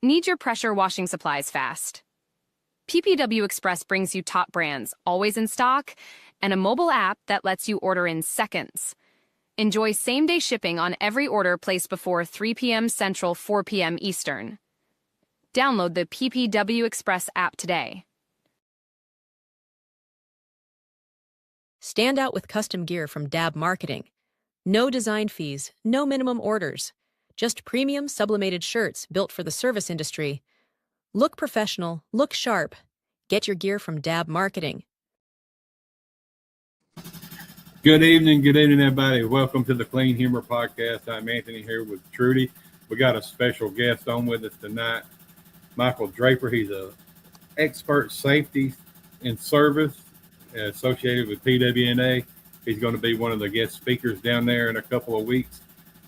Need your pressure washing supplies fast? PPW Express brings you top brands, always in stock, and a mobile app that lets you order in seconds. Enjoy same-day shipping on every order placed before 3 p.m. Central, 4 p.m. Eastern. Download the PPW Express app today. Stand out with custom gear from DAB Marketing. No design fees, no minimum orders. Just premium sublimated shirts built for the service industry. Look professional, look sharp. Get your gear from DAB Marketing. Good evening, everybody. Welcome to the Clean Humor Podcast. I'm Anthony here with Trudy. We got a special guest on with us tonight, Michael Draper. He's an expert safety and service associated with PWNA. He's going to be one of the guest speakers down there in a couple of weeks.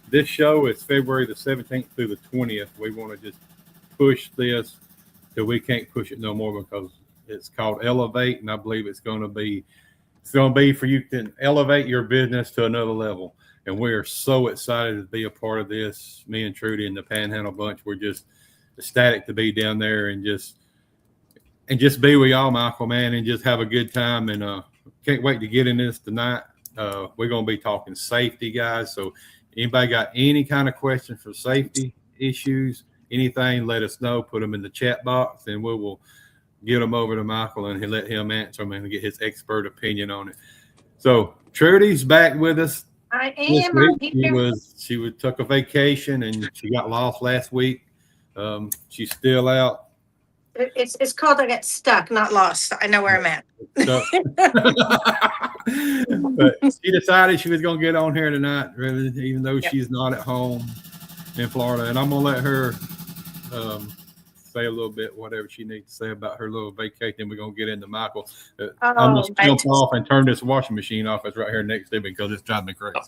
This show is February the 17th through the 20th. We want to just push this till we can't push it no more because it's called Elevate, and I believe it's going to be for you to elevate your business to another level. And we are so excited to be a part of this. Me and Trudy and the Panhandle Bunch, we're just ecstatic to be down there and just be with y'all, Michael, man, and just have a good time. And can't wait to get in this tonight. We're going to be talking safety, guys. So anybody got any kind of question for safety issues, anything, let us know. Put them in the chat box, and we will get them over to Michael and let him answer them and get his expert opinion on it. So Trudy's back with us. I am. She took a vacation and she got lost last week. She's still out. It's called I got stuck, not lost. I know where I'm at. But she decided she was going to get on here tonight, even though she's not at home in Florida. And I'm going to let her say a little bit, whatever she needs to say about her little vacation. We're going to get into Michael. I'm going to jump off and turn this washing machine off. It's right here next to me because it's driving me crazy.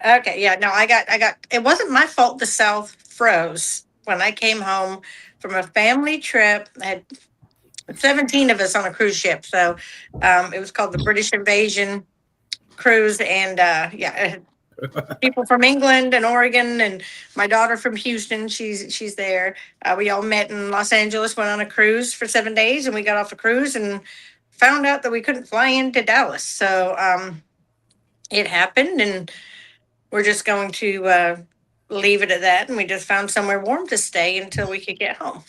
Okay. Yeah. No, I got, it wasn't my fault the South froze when I came home from a family trip. I had 17 of us on a cruise ship. So it was called the British Invasion Cruise. And people from England and Oregon and my daughter from Houston, she's there. We all met in Los Angeles, went on a cruise for 7 days, and we got off the cruise and found out that we couldn't fly into Dallas. So it happened, and we're just going to leave it at that. And we just found somewhere warm to stay until we could get home.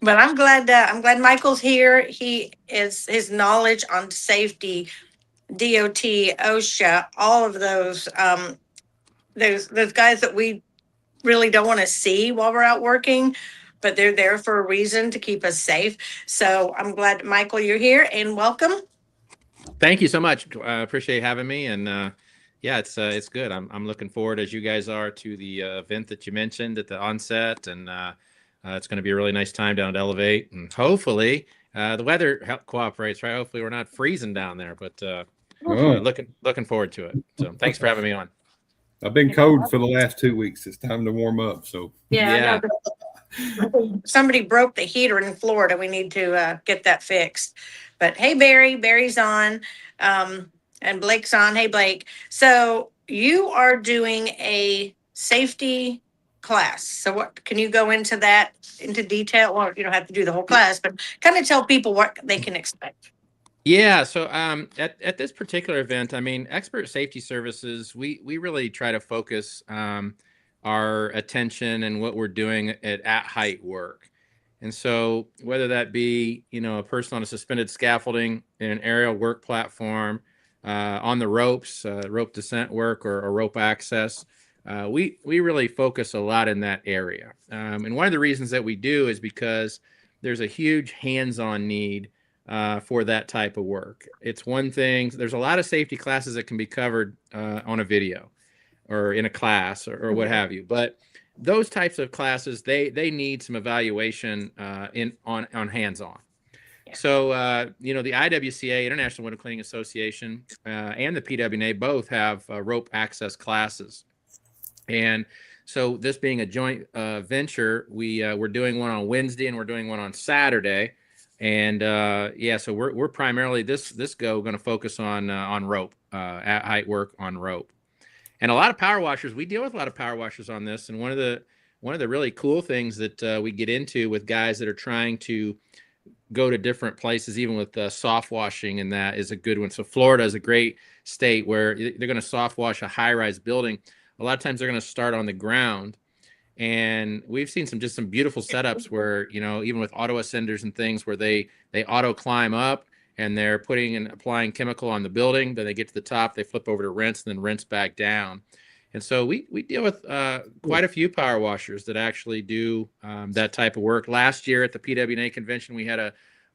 But I'm glad Michael's here. His knowledge on safety, DOT, OSHA, all of those guys that we really don't want to see while we're out working, but they're there for a reason to keep us safe. So I'm glad, Michael, you're here, and welcome. Thank you so much. I appreciate having me. And it's good. I'm looking forward, as you guys are, to the event that you mentioned at the onset, and it's going to be a really nice time down at Elevate, and hopefully the weather cooperates, right? Hopefully we're not freezing down there, but looking forward to it. So thanks for having me on. I've been cold for the last 2 weeks. It's time to warm up. So yeah. Somebody broke the heater in Florida. We need to get that fixed. But hey, Barry's on, and Blake's on. Hey, Blake. So you are doing a safety class. So what can you go into detail? Well, you don't have to do the whole class, but kind of tell people what they can expect. Yeah. So at this particular event, Expert Safety Services, we really try to focus our attention and what we're doing at height work. And so whether that be, a person on a suspended scaffolding in an aerial work platform, on the ropes, rope descent work or rope access, we really focus a lot in that area. And one of the reasons that we do is because there's a huge hands-on need for that type of work. It's one thing, there's a lot of safety classes that can be covered on a video or in a class or what have you. But those types of classes, they need some evaluation on hands-on. Yeah. So, the IWCA, International Window Cleaning Association, and the PWNA both have rope access classes. And so this being a joint venture, we're doing one on Wednesday and we're doing one on Saturday. And so we're primarily this going to focus on rope, at height work on rope. And a lot of power washers, we deal with a lot of power washers on this. And one of the one of the really cool things that we get into with guys that are trying to go to different places, even with soft washing, and that is a good one. So Florida is a great state where they're going to soft wash a high-rise building. A lot of times they're going to start on the ground, and we've seen some beautiful setups where, you know, even with auto ascenders and things where they auto climb up and they're putting and applying chemical on the building. Then they get to the top, they flip over to rinse, and then rinse back down. And so we deal with quite a few power washers that actually do that type of work. Last year at the PWNA convention, we had a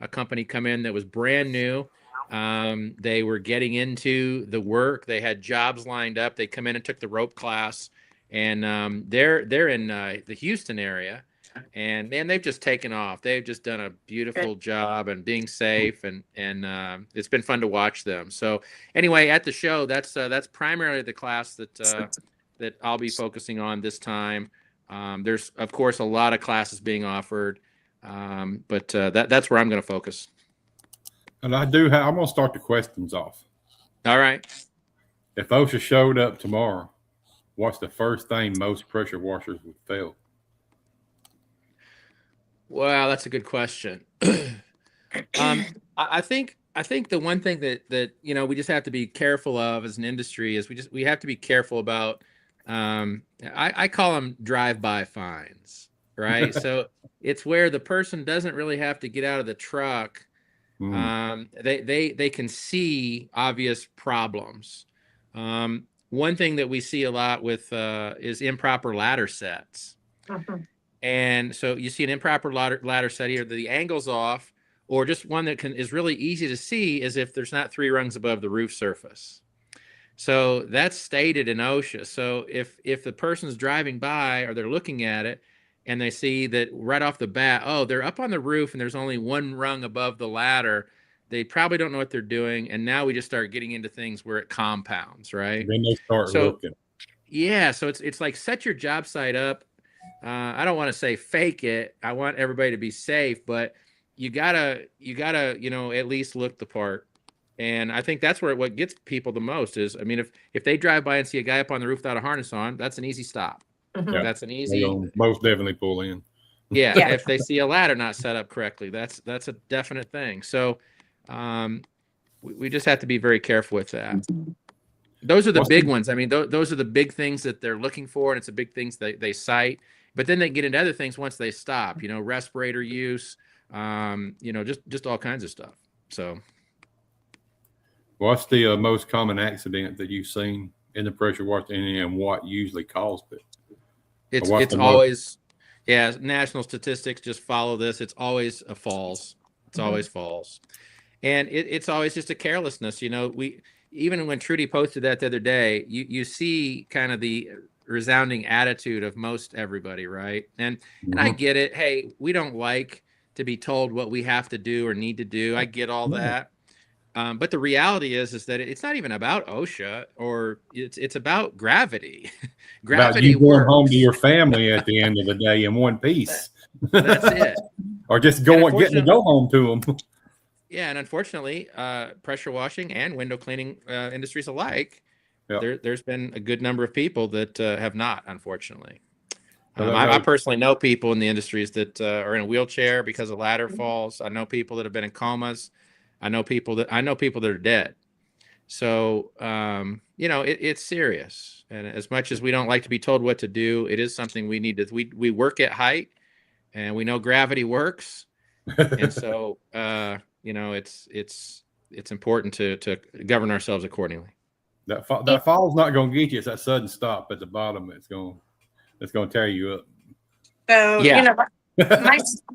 company come in that was brand new. They were getting into the work. They had jobs lined up. They come in and took the rope class, and they're in the Houston area. And man, they've just taken off. They've just done a beautiful job and being safe, and it's been fun to watch them. So anyway, at the show, that's primarily the class that I'll be focusing on this time. There's of course a lot of classes being offered, but that's where I'm going to focus. And I'm going to start the questions off. All right. If OSHA showed up tomorrow, what's the first thing most pressure washers would fail? Well, that's a good question. I think the one thing that you know we just have to be careful of as an industry is we have to be careful about. I call them drive-by fines, right? So it's where the person doesn't really have to get out of the truck. They can see obvious problems. One thing that we see a lot with is improper ladder sets. And so you see an improper ladder set, either the angle's off, or just one that is really easy to see is if there's not 3 rungs above the roof surface. So that's stated in OSHA. So if the person's driving by or they're looking at it and they see that right off the bat, oh, they're up on the roof and there's only 1 rung above the ladder, they probably don't know what they're doing. And now we just start getting into things where it compounds, right? Then they start looking. Yeah, so it's like set your job site up. I don't want to say fake it. I want everybody to be safe, but you gotta, you know, at least look the part. And I think that's where what gets people the most is, I mean, if they drive by and see a guy up on the roof without a harness on, that's an easy stop. Yeah. That's an easy. Most definitely pull in. Yeah, if they see a ladder not set up correctly, that's a definite thing. So we just have to be very careful with that. Those are the big ones. I mean, those are the big things that they're looking for, and it's the big things that they cite. But then they get into other things once they stop. You know, respirator use. You know, just all kinds of stuff. So, what's the most common accident that you've seen in the pressure washing, and what usually caused it? It's always, yeah. National statistics just follow this. It's always a falls. It's always falls, and it's always just a carelessness. You know, even when Trudy posted that the other day, you see kind of the resounding attitude of most everybody, right? And I get it. Hey, we don't like to be told what we have to do or need to do. I get all that. But the reality is that it's not even about OSHA, or it's about gravity. Gravity about you works. Going home to your family at the end of the day in one piece. That's it. Or just getting to go home to them. Yeah, and unfortunately, pressure washing and window cleaning industries alike, there's been a good number of people that have not, unfortunately. I personally know people in the industries that are in a wheelchair because of ladder falls. I know people that have been in comas. I know people that are dead. So you know, it's serious. And as much as we don't like to be told what to do, it is something we need to. We work at height, and we know gravity works, and so you know, it's important to govern ourselves accordingly. That fall's not going to get you. It's that sudden stop at the bottom that's going to tear you up. So, you know,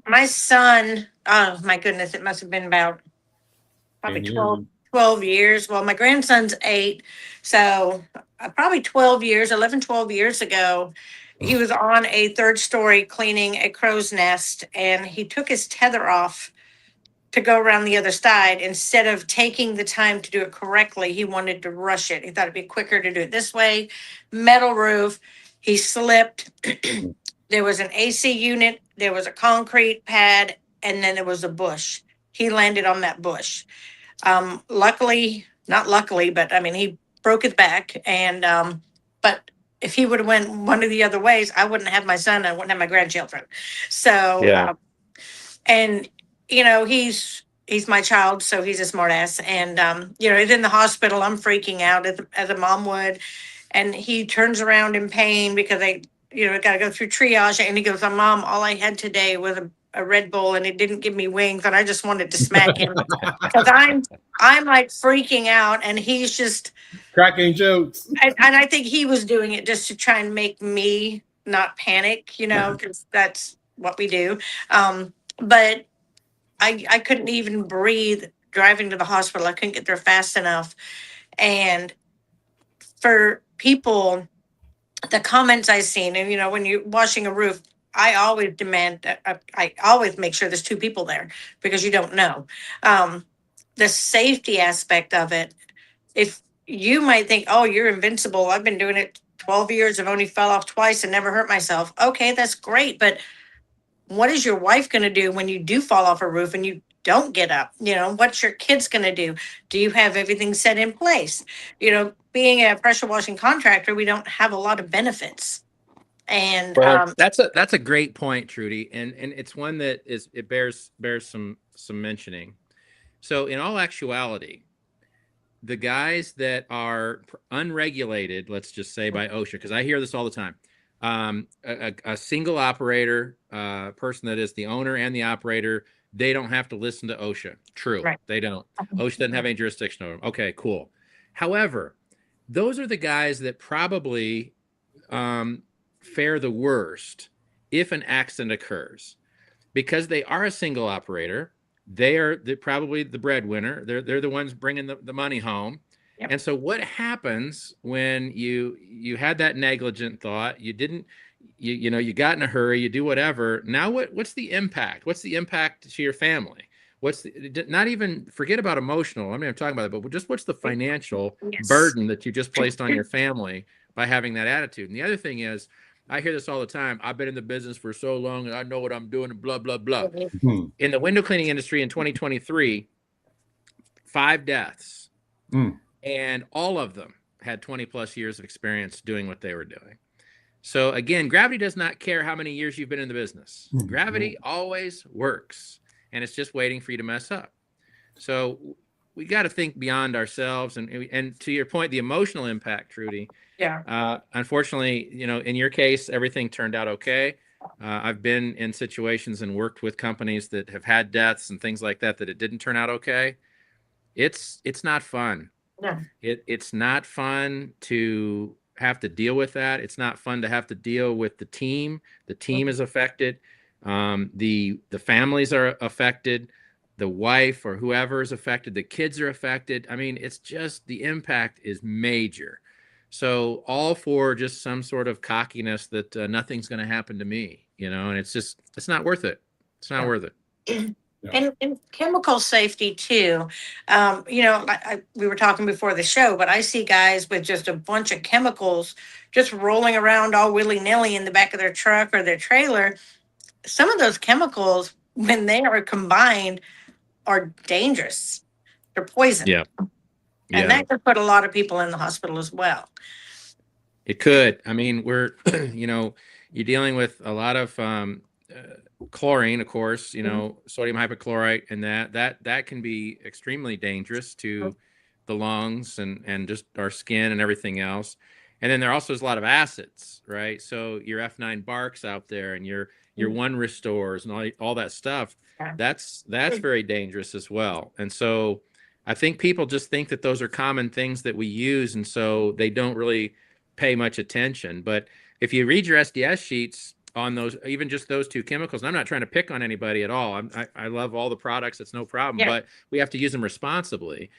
my son, oh my goodness, it must have been about probably 12 years. Well, my grandson's 8. So probably 12 years ago, he was on a 3rd story cleaning a crow's nest, and he took his tether off to go around the other side. Instead of taking the time to do it correctly, he wanted to rush it. He thought it'd be quicker to do it this way. Metal roof. He slipped. There was an AC unit. There was a concrete pad, and then there was a bush. He landed on that bush. Luckily, not luckily, but I mean, he broke his back, and but if he would have went one of the other ways, I wouldn't have my son. I wouldn't have my grandchildren. So, Yeah. and he's my child, so he's a smart ass. And he's in the hospital. I'm freaking out as a mom would. And he turns around in pain because I, got to go through triage. And he goes, Mom, all I had today was a Red Bull, and it didn't give me wings, and I just wanted to smack him because I'm like freaking out, and he's just Cracking jokes. and I think he was doing it just to try and make me not panic, because that's what we do. But I couldn't even breathe driving to the hospital. I couldn't get there fast enough. And for people, the comments I've seen, and when you're washing a roof, I always demand, I always make sure there's two people there because you don't know. The safety aspect of it, if you might think, oh, you're invincible. I've been doing it 12 years. I've only fell off twice and never hurt myself. Okay, that's great. But what is your wife going to do when you do fall off a roof and you don't get up? What's your kids going to do? Do you have everything set in place? Being a pressure washing contractor, we don't have a lot of benefits. And Well, that's a great point, Trudy, and it's one that it bears some mentioning. So in all actuality, the guys that are unregulated, let's just say by OSHA, because I hear this all the time, a single operator, person that is the owner and the operator, they don't have to listen to OSHA. True, Right. They don't. OSHA doesn't have any jurisdiction over them. Okay, cool. However, those are the guys that probably fare the worst if an accident occurs, because they are a single operator. They're probably the breadwinner. They're the ones bringing the money home. Yep. And so what happens when you had that negligent thought, you didn't, you got in a hurry, you do whatever. Now what's the impact? What's the impact to your family? Not even forget about emotional. I mean, I'm talking about it, but just what's the financial Yes. burden that you just placed on your family by having that attitude? And the other thing is, I hear this all the time. I've been in the business for so long and I know what I'm doing and blah, blah, blah. Hmm. In the window cleaning industry in 2023, 5 deaths, and all of them had 20 plus years of experience doing what they were doing. So again, gravity does not care how many years you've been in the business. Gravity always works, and it's just waiting for you to mess up. So we got to think beyond ourselves. And to your point, the emotional impact, Trudy. Yeah. Unfortunately, in your case, everything turned out okay. I've been in situations and worked with companies that have had deaths and things like that it didn't turn out okay. It's not fun. No. It's not fun to have to deal with that. It's not fun to have to deal with the team. The team is affected. The families are affected. The wife or whoever is affected. The kids are affected. I mean, it's just the impact is major. So all for just some sort of cockiness that nothing's going to happen to me, and it's not worth it. It's not worth it. And chemical safety too. We were talking before the show, but I see guys with just a bunch of chemicals just rolling around all willy-nilly in the back of their truck or their trailer. Some of those chemicals, when they are combined, are dangerous. They're poison. Yeah. And that could put a lot of people in the hospital as well. It could. I mean, we're, you're dealing with a lot of chlorine, of course, sodium hypochlorite, and that can be extremely dangerous to the lungs and just our skin and everything else. And then there also is a lot of acids, right? So your F9 barks out there and your one restores and all that stuff. That's very dangerous as well. And so I think people just think that those are common things that we use, and so they don't really pay much attention. But if you read your SDS sheets on those, even just those 2 chemicals, and I'm not trying to pick on anybody at all. I love all the products. It's no problem, but we have to use them responsibly.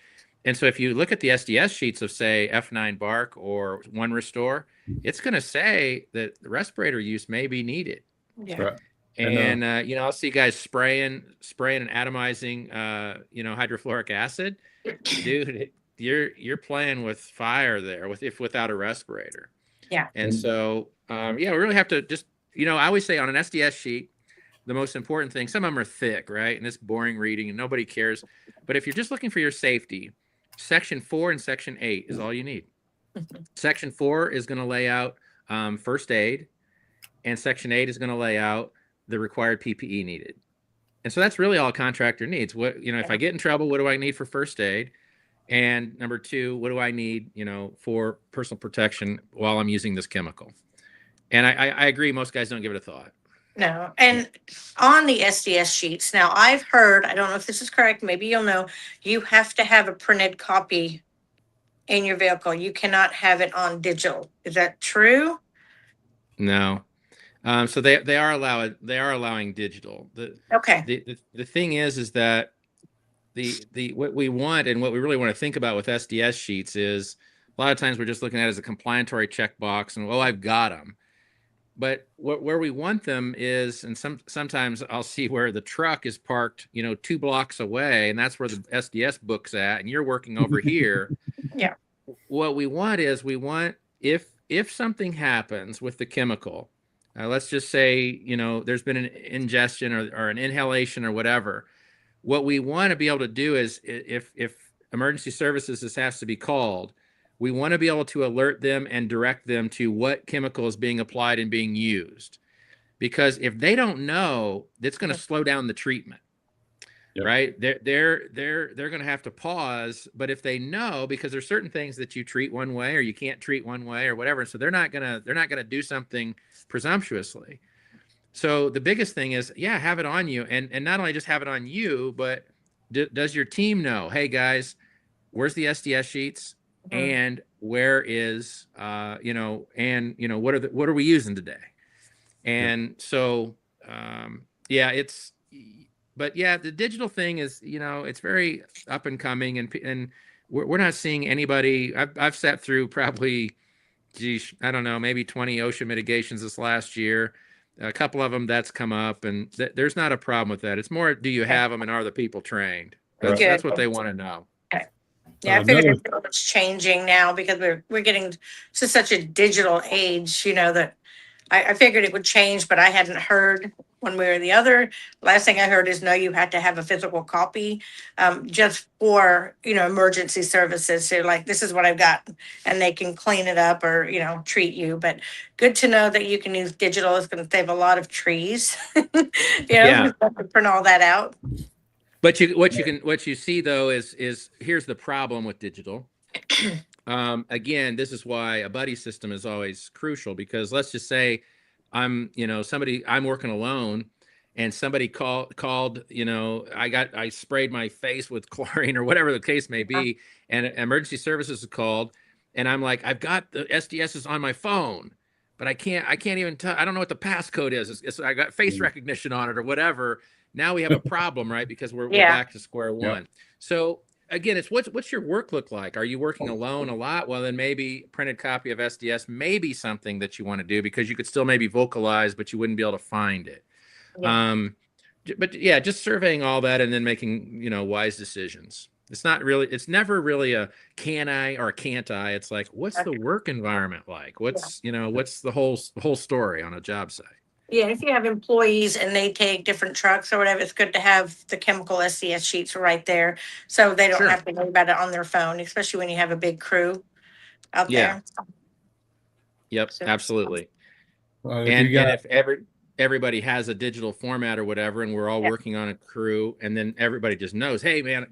And so if you look at the SDS sheets of, say, F9 bark or one restore, it's going to say that the respirator use may be needed. Yeah. Right. And I'll see guys spraying and atomizing hydrofluoric acid. Dude, you're playing with fire there without a respirator. Yeah. And so we really have to just, I always say on an SDS sheet, the most important thing, some of them are thick, right? And it's boring reading and nobody cares. But if you're just looking for your safety, section 4 and section 8 is all you need. Section 4 is going to lay out first aid, and Section 8 is going to lay out the required PPE needed. And so that's really all a contractor needs. What, if I get in trouble, what do I need for first aid? And number two, what do I need, for personal protection while I'm using this chemical? And I agree, most guys don't give it a thought. No. And on the SDS sheets, now I've heard, I don't know if this is correct, maybe you'll know, you have to have a printed copy in your vehicle. You cannot have it on digital. Is that true? No. So they are allowing digital. Okay. The thing is that what we want and what we really want to think about with SDS sheets is a lot of times we're just looking at it as a compliantary checkbox and, I've got them. But where we want them is, and sometimes I'll see where the truck is parked, 2 blocks away, and that's where the SDS book's at, and you're working over here. Yeah. What we want is if something happens with the chemical, let's just say, there's been an ingestion or an inhalation or whatever. What we want to be able to do is if emergency services has to be called, we want to be able to alert them and direct them to what chemical is being applied and being used. Because if they don't know, it's going to slow down the treatment. Yep. Right? They're going to have to pause. But if they know, because there's certain things that you treat one way or you can't treat one way or whatever, so they're not gonna do something presumptuously. So the biggest thing is, have it on you, and not only just have it on you, but does your team know? Hey guys, where's the SDS sheets? Mm-hmm. And where is what are we using today? And so the digital thing is, it's very up and coming, and we're not seeing anybody. I've sat through probably, I don't know, maybe 20 OSHA mitigations this last year. A couple of them that's come up, and there's not a problem with that. It's more, do you have them, and are the people trained? That's what they want to know. Okay. Yeah, I figured it's changing now because we're getting to such a digital age, that I figured it would change, but I hadn't heard one way or the other. Last thing I heard is, no, you had to have a physical copy, just for, emergency services. So like, this is what I've got, and they can clean it up or, treat you. But good to know that you can use digital. It's going to save a lot of trees, to print all that out. But what you see though is here's the problem with digital. Again, this is why a buddy system is always crucial, because let's just say I'm working alone and somebody called, I sprayed my face with chlorine or whatever the case may be, and emergency services is called, and I'm like, I've got the SDSs on my phone, but I can't even tell, I don't know what the passcode is. I got face recognition on it or whatever. Now we have a problem, right? Because we're back to square one. Yep. So again, it's what's your work look like? Are you working alone a lot? Well, then maybe printed copy of SDS may be something that you want to do, because you could still maybe vocalize, but you wouldn't be able to find it. Yeah. Just surveying all that and then making, wise decisions. It's never really a can I or can't I. It's like, what's the work environment like? What's the whole story on a job site? Yeah, if you have employees and they take different trucks or whatever, it's good to have the chemical SDS sheets right there, so they don't have to worry about it on their phone, especially when you have a big crew out there. Yep, absolutely. And if everybody has a digital format or whatever, and we're all working on a crew, and then everybody just knows, hey man,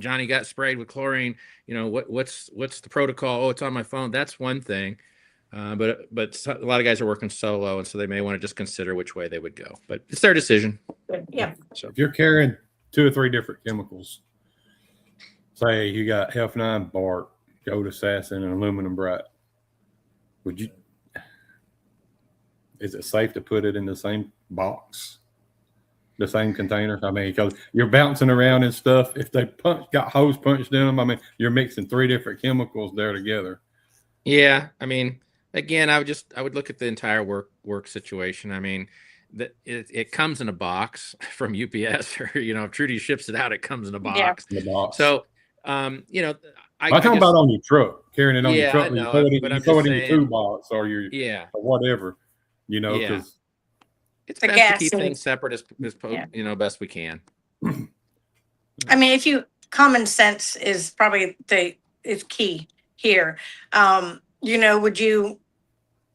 Johnny got sprayed with chlorine. What's the protocol? Oh, it's on my phone. That's one thing. But a lot of guys are working solo, and so they may want to just consider which way they would go. But it's their decision. Yeah. So if you're carrying 2 or 3 different chemicals, say you got F9 bark, gold assassin, and aluminum bright, is it safe to put it in the same box, the same container? I mean, because you're bouncing around and stuff. If they got holes punched in them, I mean, you're mixing 3 different chemicals there together. Yeah, I mean, again, I would look at the entire work situation. I mean, it comes in a box from UPS, or if Trudy ships it out, it comes in a box. Yeah. The box. So, I'm talking about on your truck, carrying it on your truck. I know, you throw it in your toolbox or your or whatever. Because it's best to keep things separate as best we can. I mean, common sense is probably is key here. Would you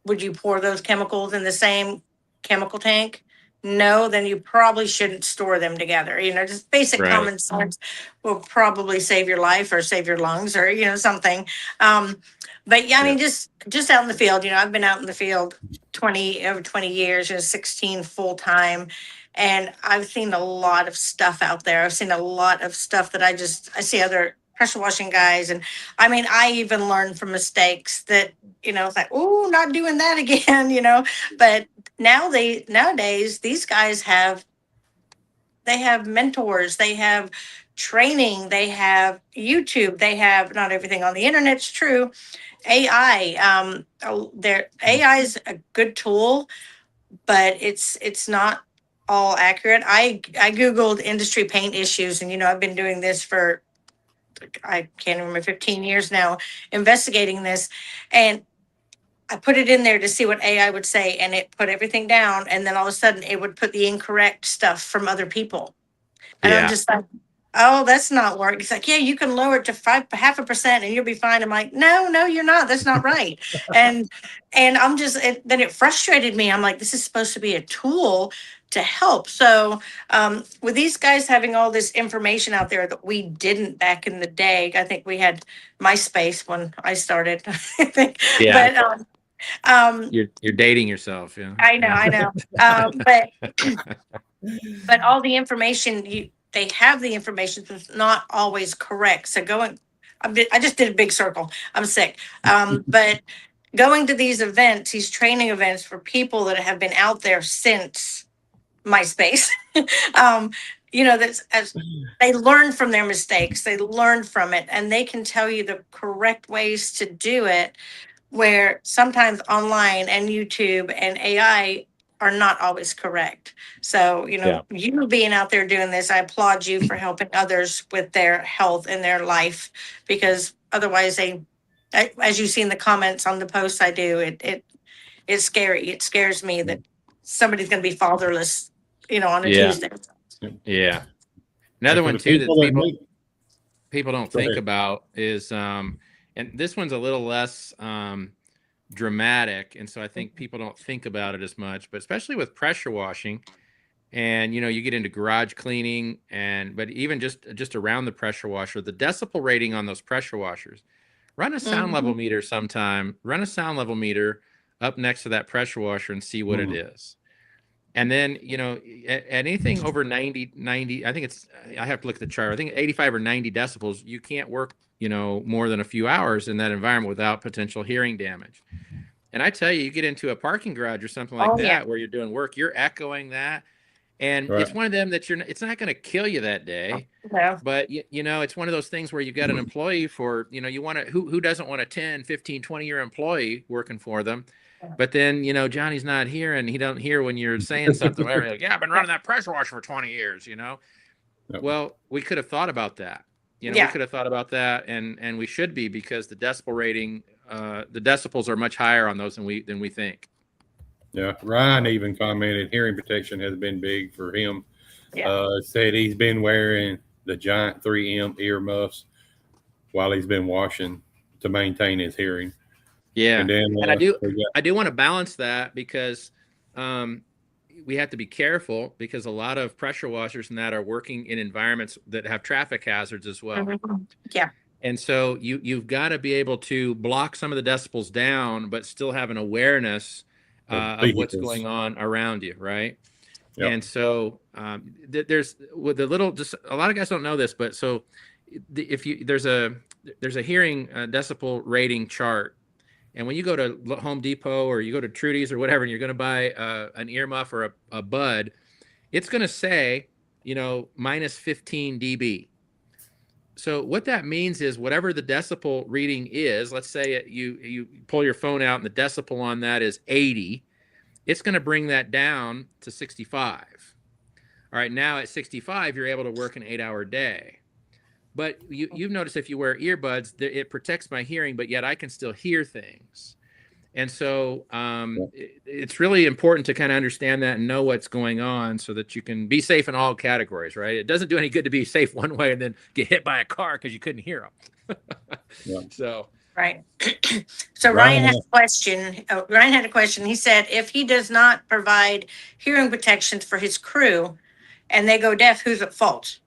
would you pour those chemicals in the same chemical tank? No, then you probably shouldn't store them together. Just basic Right. common sense will probably save your life or save your lungs or, something. But yeah, I mean, just out in the field, I've been out in the field over 20 years, 16 full time. And I've seen a lot of stuff out there. I've seen a lot of stuff that I see other pressure washing guys. And I mean, I even learned from mistakes that, it's like, oh, not doing that again, but nowadays these guys they have mentors, they have training, they have YouTube, they have, not everything on the internet's true. AI, their AI is a good tool, but it's not all accurate. I googled industry paint issues, and I've been doing this for, I can't remember, 15 years now, investigating this, and I put it in there to see what AI would say, and it put everything down, and then all of a sudden it would put the incorrect stuff from other people. And I'm Yeah. just like, oh, that's not working. It's like, yeah, you can lower it to 0.5% and you'll be fine. I'm like, no, you're not. That's not right. and I'm just, then it frustrated me. I'm like, this is supposed to be a tool to help. So with these guys having all this information out there that we didn't back in the day, I think we had MySpace when I started, I think. Yeah. But You're dating yourself. Yeah. I know. But all the information they have the information, but it's not always correct. So I just did a big circle. I'm sick. But going to these events, these training events for people that have been out there since MySpace, that's as they learn from their mistakes, they learn from it, and they can tell you the correct ways to do it, where sometimes online and YouTube and AI are not always correct. So, you being out there doing this, I applaud you for helping others with their health and their life, because otherwise as you see in the comments on the posts I do, it's scary. It scares me that somebody's going to be fatherless, on a Tuesday. Yeah. Another one too that people don't think about is, and this one's a little less dramatic, and so I think people don't think about it as much, but especially with pressure washing, and you get into garage cleaning, but even just around the pressure washer, the decibel rating on those pressure washers, run a sound level meter sometime, run a sound level meter up next to that pressure washer and see what it is. And then, anything over 90, I think I have to look at the chart. I think 85 or 90 decibels, you can't work, more than a few hours in that environment without potential hearing damage. And I tell you, you get into a parking garage or something like that, where you're doing work, you're echoing that. And it's one of them that it's not going to kill you that day. No. But, it's one of those things where you've got an employee for, you want to, who doesn't want a 10, 15, 20-year employee working for them? But then, Johnny's not here and he don't hear when you're saying something. Where you're like, yeah, I've been running that pressure washer for 20 years, Well, we could have thought about that. We could have thought about that, and we should be, because the decibel rating, the decibels are much higher on those than we think. Yeah, Ryan even commented hearing protection has been big for him. Said he's been wearing the giant 3M earmuffs while he's been washing to maintain his hearing. Yeah, and I do want to balance that, because we have to be careful, because a lot of pressure washers and that are working in environments that have traffic hazards as well. Yeah. And so you've got to be able to block some of the decibels down, but still have an awareness of what's going on around you, right? Yep. And so there's with the little, just a lot of guys don't know this, but so there's a hearing decibel rating chart. And when you go to Home Depot or you go to Trudy's or whatever, and you're going to buy an earmuff or a bud, it's going to say, minus 15 dB. So what that means is whatever the decibel reading is, let's say you pull your phone out and the decibel on that is 80, it's going to bring that down to 65. All right, now at 65, you're able to work an 8-hour day. But you've noticed if you wear earbuds, it protects my hearing, but yet I can still hear things. And so it's really important to kind of understand that and know what's going on, so that you can be safe in all categories, right? It doesn't do any good to be safe one way and then get hit by a car because you couldn't hear them. So Right. So Ryan, Ryan had a question. Ryan had a question. He said, if he does not provide hearing protections for his crew and they go deaf, who's at fault?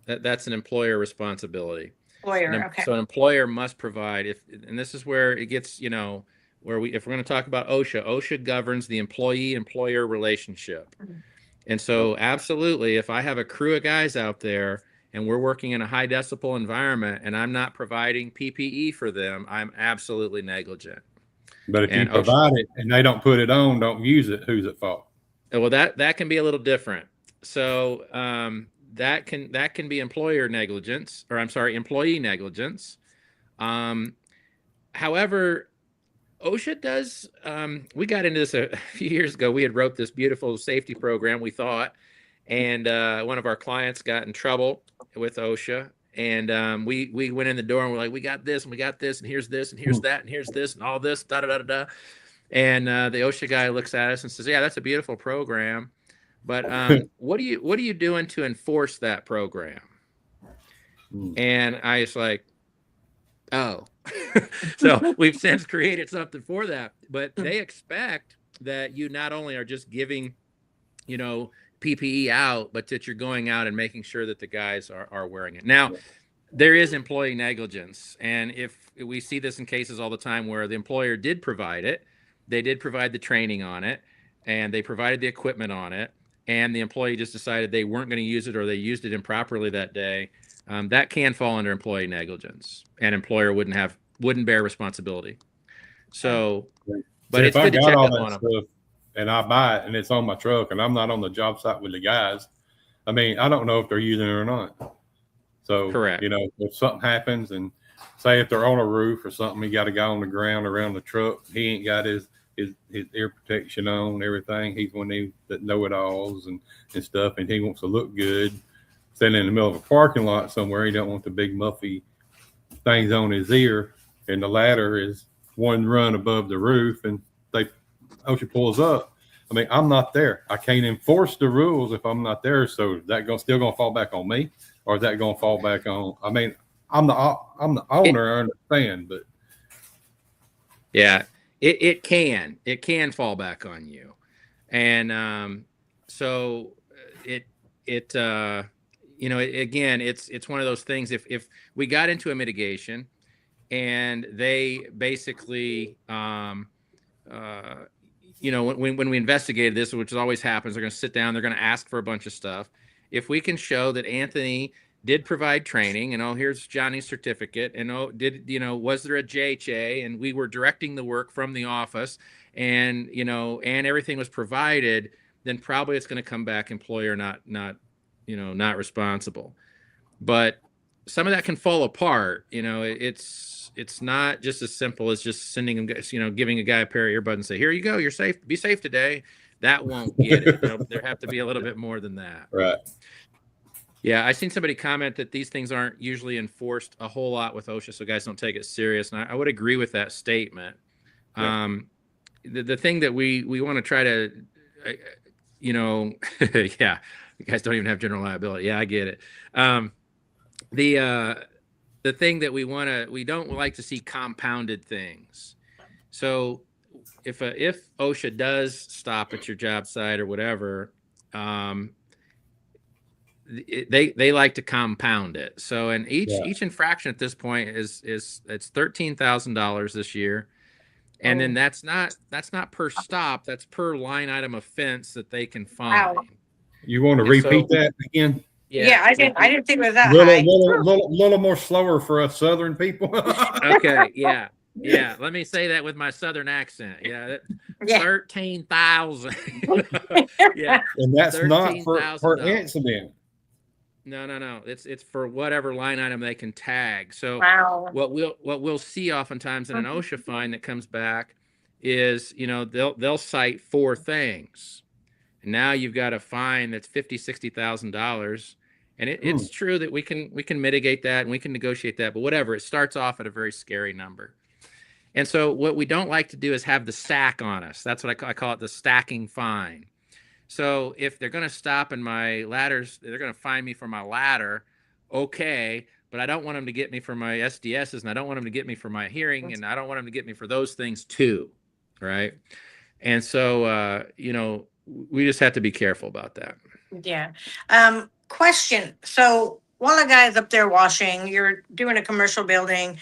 That's an employer responsibility. Lawyer. Okay. So an employer must provide, and this is where it gets, where if we're going to talk about OSHA governs the employee-employer relationship. And so absolutely, if I have a crew of guys out there and we're working in a high decibel environment and I'm not providing PPE for them, I'm absolutely negligent. but if And you provide it and they don't put it on, don't use it, who's at fault? well, that can be a little different. So that can be employer negligence, or I'm sorry, employee negligence. However, OSHA does. We got into this a few years ago. We had wrote this beautiful safety program, we thought, and one of our clients got in trouble with OSHA, and we went in the door and we're like, we got this and we got this and here's this and here's that and here's this and all this da da da da. And the OSHA guy looks at us and says, "Yeah, that's a beautiful program, but what are you doing to enforce that program?" And I was like, "Oh." So we've since created something for that, but they expect that you not only are just giving, PPE out, but that you're going out and making sure that the guys are wearing it. Now, there is employee negligence, and if we see this in cases all the time where the employer did provide it, they did provide the training on it, and they provided the equipment on it, and the employee just decided they weren't going to use it or they used it improperly that day, that can fall under employee negligence, and employer wouldn't bear responsibility. So, but it's good to check up on them. Stuff and I buy it and it's on my truck and I'm not on the job site with the guys, I mean, I don't know if they're using it or not. So, correct. If something happens and say if they're on a roof or something, he got a guy on the ground around the truck, he ain't got his ear protection on, everything. He's one of these that know-it-alls and stuff, and he wants to look good. Standing in the middle of a parking lot somewhere, he don't want the big muffy things on his ear, and the ladder is one run above the roof, and OSHA pulls up. I mean, I'm not there. I can't enforce the rules if I'm not there. So is that still gonna fall back on me, or is that gonna fall back on? I mean, I'm the owner. I understand, but yeah, it can fall back on you, and so again, it's one of those things. If we got into a mitigation, and they basically when we investigated this, which always happens, they're going to sit down, they're going to ask for a bunch of stuff. If we can show that Anthony did provide training, and here's Johnny's certificate, and was there a JHA, and we were directing the work from the office, and and everything was provided, then probably it's going to come back employer not responsible. But some of that can fall apart. It's not just as simple as just sending him, giving a guy a pair of earbuds and say, "Here you go, you're safe. Be safe today." That won't get it. There have to be a little bit more than that. right. Yeah, I seen somebody comment that these things aren't usually enforced a whole lot with OSHA, so guys don't take it serious. And I would agree with that statement. Yeah. The thing that we want to try to, yeah, you guys don't even have general liability. Yeah, I get it. The thing that we don't like to see compounded things. So if OSHA does stop at your job site or whatever, they like to compound it. So and each infraction at this point is it's $13,000 this year, and then that's not per stop. That's per line item offense that they can find. Wow. You want to repeat that again? Yeah, I didn't think it was that Little, high. little more slower for us Southern people. Okay, yeah. Let me say that with my Southern accent. Yeah, 13,000. Yeah, and that's not per incident. No. It's for whatever line item they can tag. So wow. what we'll see oftentimes in an OSHA fine that comes back is they'll cite 4 things, and now you've got a fine that's $50,000-$60,000. And it's true that we can mitigate that and we can negotiate that, but whatever, it starts off at a very scary number. And so what we don't like to do is have the stack on us. That's what I call it, the stacking fine. So if they're going to stop in my ladders, they're going to fine me for my ladder, okay, but I don't want them to get me for my SDSs, and I don't want them to get me for my hearing, and I don't want them to get me for those things too, right? And so, we just have to be careful about that. Yeah. Question. So while a guy's up there washing, you're doing a commercial building,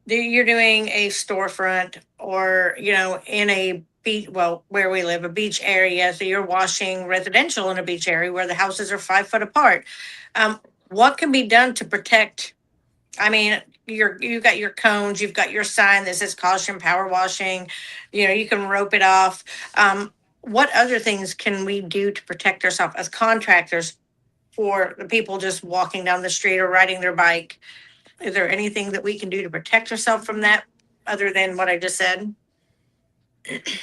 you're doing a storefront or, in a beach, well, where we live, a beach area. So you're washing residential in a beach area where the houses are 5 foot apart. What can be done to protect? I mean, you've got your cones, you've got your sign that says caution power washing, you can rope it off. What other things can we do to protect ourselves as contractors for the people just walking down the street or riding their bike? Is there anything that we can do to protect ourselves from that other than what I just said?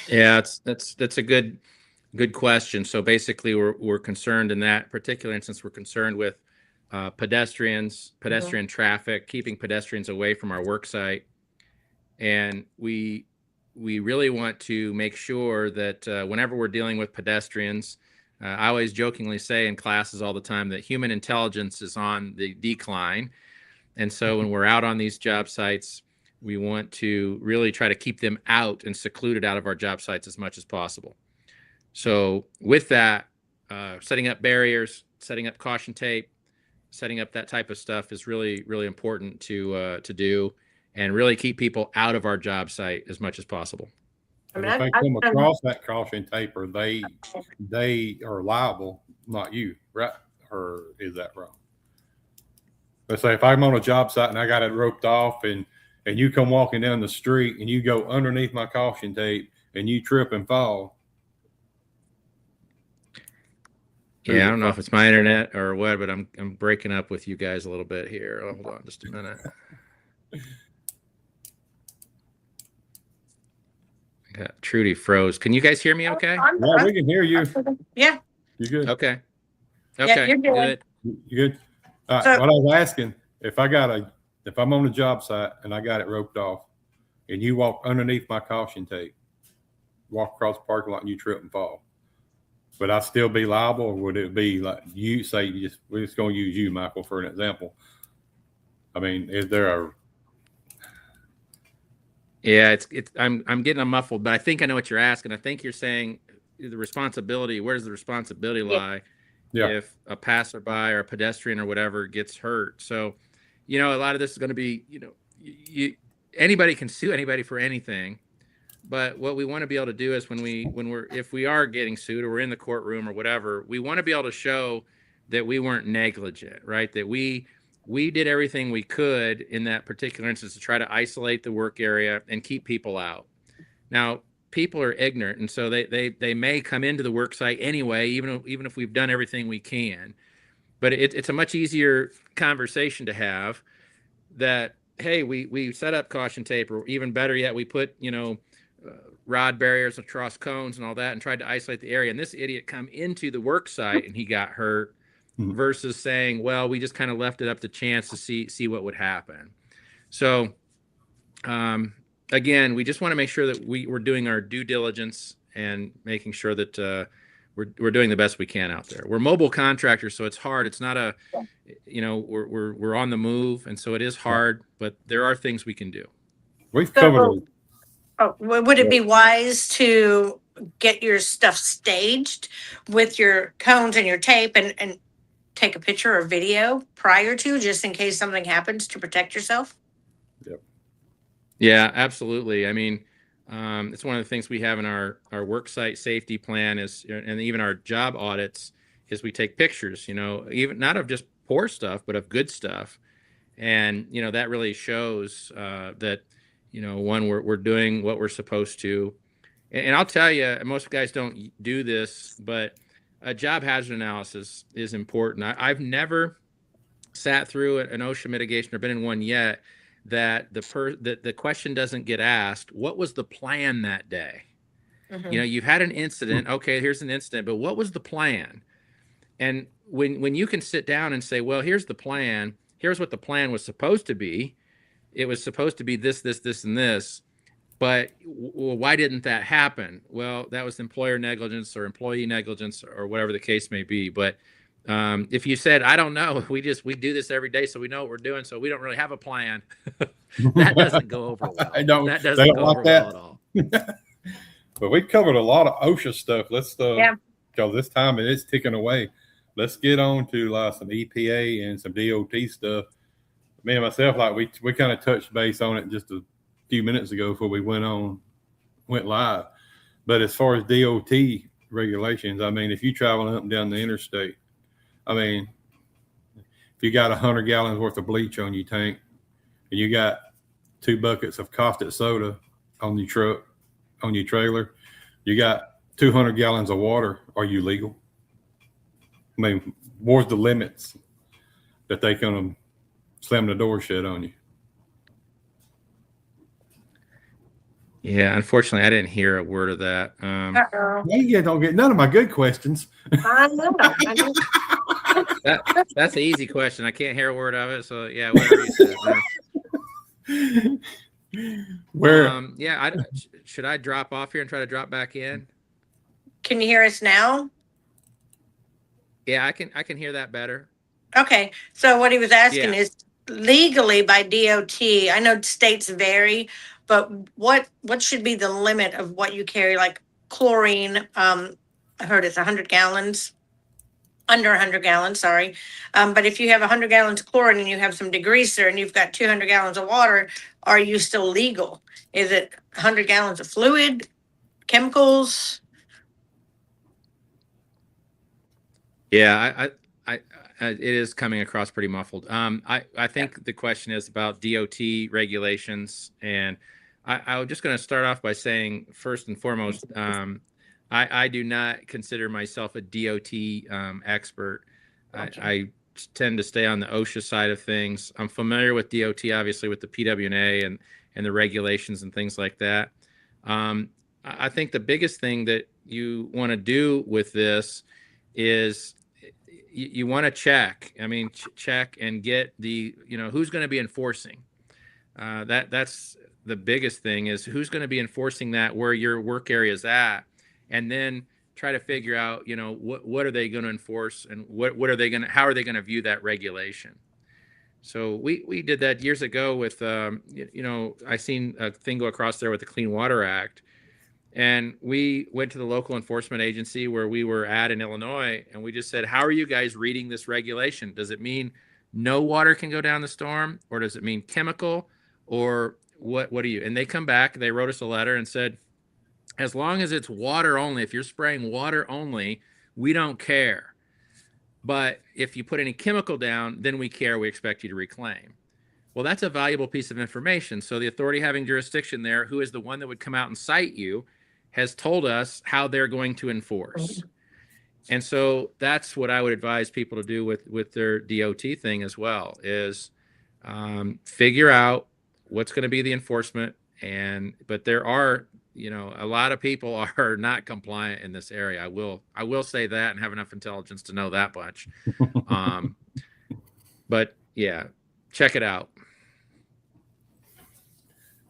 Yeah, that's a good question. So basically, we're concerned in that particular instance. We're concerned with pedestrian traffic, keeping pedestrians away from our work site, and we really want to make sure that whenever we're dealing with pedestrians, I always jokingly say in classes all the time that human intelligence is on the decline. And so when we're out on these job sites, we want to really try to keep them out and secluded out of our job sites as much as possible. So with that, setting up barriers, setting up caution tape, setting up that type of stuff is really, really important to do, and really keep people out of our job site as much as possible. If they come across that caution tape, or they are liable, not you, right? Or is that wrong? Let's say if I'm on a job site and I got it roped off, and you come walking down the street and you go underneath my caution tape and you trip and fall. Yeah, I don't know if it's my internet or what, but I'm breaking up with you guys a little bit here. Hold on just a minute. Trudy froze. Can you guys hear me okay? Yeah, we can hear you. Yeah. You good? Okay. Yeah, you're good. You good? All right, what I was asking, if I'm on a job site and I got it roped off and you walk underneath my caution tape, walk across the parking lot and you trip and fall, would I still be liable, or would it be like you say, we're just going to use you, Michael, for an example? I mean, is there a... Yeah, I'm getting muffled, but I think I know what you're asking. I think you're saying the responsibility, where does the responsibility lie if a passerby or a pedestrian or whatever gets hurt? So, a lot of this is going to be, anybody can sue anybody for anything. But what we want to be able to do is if we are getting sued or we're in the courtroom or whatever, we want to be able to show that we weren't negligent, right? That we did everything we could in that particular instance to try to isolate the work area and keep people out. Now, people are ignorant, and so they may come into the work site anyway, even if we've done everything we can. But it's a much easier conversation to have that, hey, we set up caution tape, or even better yet, we put, rod barriers across cones and all that and tried to isolate the area. And this idiot come into the work site and he got hurt, versus saying, well, we just kind of left it up to chance to see what would happen. So, again, we just want to make sure that we're doing our due diligence and making sure that we're doing the best we can out there. We're mobile contractors, so it's hard. It's not we're on the move, and so it is hard, but there are things we can do. We've covered. Would it be wise to get your stuff staged with your cones and your tape and take a picture or video prior to, just in case something happens, to protect yourself? Yep. Yeah, absolutely. I mean, it's one of the things we have in our work site safety plan and even our job audits, is we take pictures, even not of just poor stuff, but of good stuff. And, that really shows that, one, we're doing what we're supposed to. And I'll tell you, most guys don't do this, but a job hazard analysis is important. I've never sat through an OSHA mitigation or been in one yet that the question doesn't get asked, what was the plan that day? Mm-hmm. You've had an incident. Okay, here's an incident, but what was the plan? And when you can sit down and say, well, here's the plan, here's what the plan was supposed to be. It was supposed to be this, this, this, and this. But why didn't that happen? Well, that was employer negligence or employee negligence or whatever the case may be. But If you said, I don't know, we do this every day, so we know what we're doing, so we don't really have a plan. That doesn't go over well. I don't. That They doesn't don't go like over that. well at all. But we covered a lot of OSHA stuff. Let's Yeah. because this time it is ticking away. Let's get on to some EPA and some DOT stuff. Me and myself, we kind of touched base on it just a few minutes ago before we went live. But as far as DOT regulations, I mean, if you travel up and down the interstate, I mean, if you got 100 gallons worth of bleach on your tank and you got 2 buckets of caustic soda on your truck, on your trailer, you got 200 gallons of water, are you legal? I mean, where's the limits that they can slam the door shut on you? Yeah, unfortunately, I didn't hear a word of that. Uh-oh. You don't get none of my good questions. I know. That's an easy question. I can't hear a word of it. So yeah, whatever you said. Where? Should I drop off here and try to drop back in? Can you hear us now? Yeah, I can hear that better. Okay. So what he was asking Yeah. is legally by DOT, I know states vary, but what should be the limit of what you carry, like chlorine? I heard it's 100 gallons. Under 100 gallons, sorry. But if you have 100 gallons of chlorine and you have some degreaser and you've got 200 gallons of water, are you still legal? Is it 100 gallons of fluid, chemicals? Yeah, I it is coming across pretty muffled. I think the question is about DOT regulations, and I'm just going to start off by saying, first and foremost, I do not consider myself a DOT expert. Gotcha. I tend to stay on the OSHA side of things. I'm familiar with DOT, obviously, with the PWNA and the regulations and things like that. I think the biggest thing that you want to do with this is you want to check. I mean, check and get who's going to be enforcing. That's the biggest thing, is who's going to be enforcing that where your work area is at, and then try to figure out, what are they going to enforce, and how are they going to view that regulation. So we did that years ago with, I seen a thing go across there with the Clean Water Act. And we went to the local enforcement agency where we were at in Illinois, and we just said, how are you guys reading this regulation? Does it mean no water can go down the storm, or does it mean chemical, or what do you? And they come back, they wrote us a letter and said, as long as it's water only, if you're spraying water only, we don't care. But if you put any chemical down, then we care. We expect you to reclaim. Well, that's a valuable piece of information. So the authority having jurisdiction there, who is the one that would come out and cite you, has told us how they're going to enforce. And so that's what I would advise people to do with their DOT thing as well, is figure out what's going to be the enforcement. But there are, a lot of people are not compliant in this area. I will say that, and have enough intelligence to know that much. But yeah, check it out.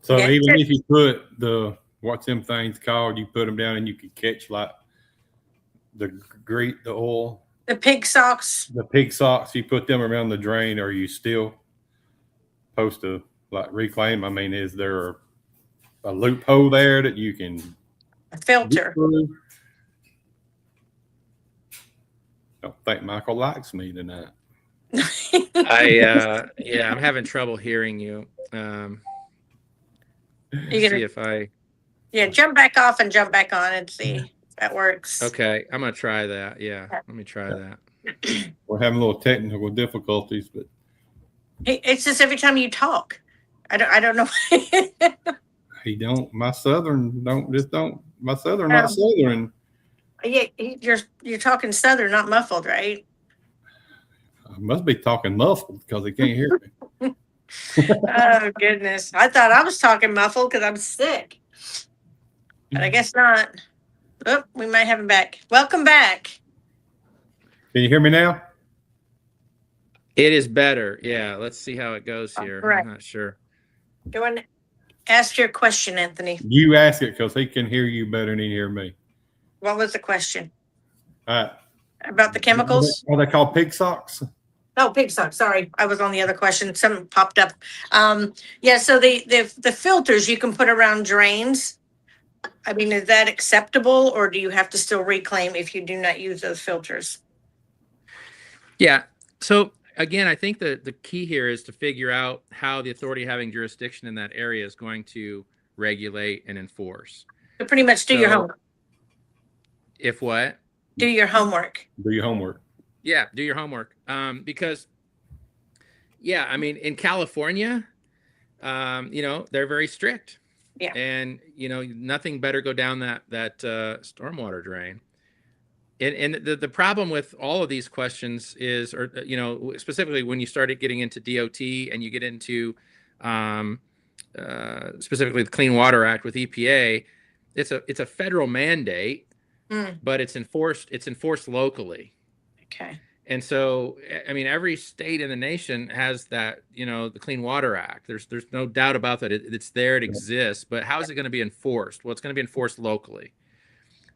So Yeah. even if you put what's them things called, you put them down and you could catch like the oil, The pig socks. the pig socks, you put them around the drain, are you still supposed to reclaim? I mean, is there a loophole there that you can A filter. I don't think Michael likes me tonight. I'm having trouble hearing you. See if I. Yeah, jump back off and jump back on and see if that works. Okay, I'm gonna try that. Yeah, let me try that. We're having a little technical difficulties, but It's just every time you talk. I don't know. my Southern not Southern. Yeah, you're talking Southern, not muffled, right? I must be talking muffled because they can't hear me. Oh goodness! I thought I was talking muffled because I'm sick, but I guess not. Oh, we might have him back. Welcome back. Can you hear me now? It is better. Yeah, let's see how it goes here. Right. I'm not sure. Go and ask your question, Anthony. You ask it because he can hear you better than he hear me. What was the question? All right. about the chemicals? Are they called pig socks? Oh, pig socks. Sorry, I was on the other question. Something popped up. Yeah. So the filters you can put around drains. I mean, is that acceptable, or do you have to still reclaim if you do not use those filters? Yeah. So again, I think the key here is to figure out how the authority having jurisdiction in that area is going to regulate and enforce. So pretty much do your So- homework. If what? Do your homework. Do your homework. Yeah, do your homework. Because, yeah, I mean, in California, they're very strict. Yeah. And, nothing better go down that stormwater drain. And the problem with all of these questions is, specifically when you started getting into DOT and you get into specifically the Clean Water Act with EPA, it's a federal mandate, but it's enforced locally. Okay. And so, I mean, every state in the nation has that, the Clean Water Act. There's no doubt about that. It's there, it exists, but how is it going to be enforced? Well, it's going to be enforced locally.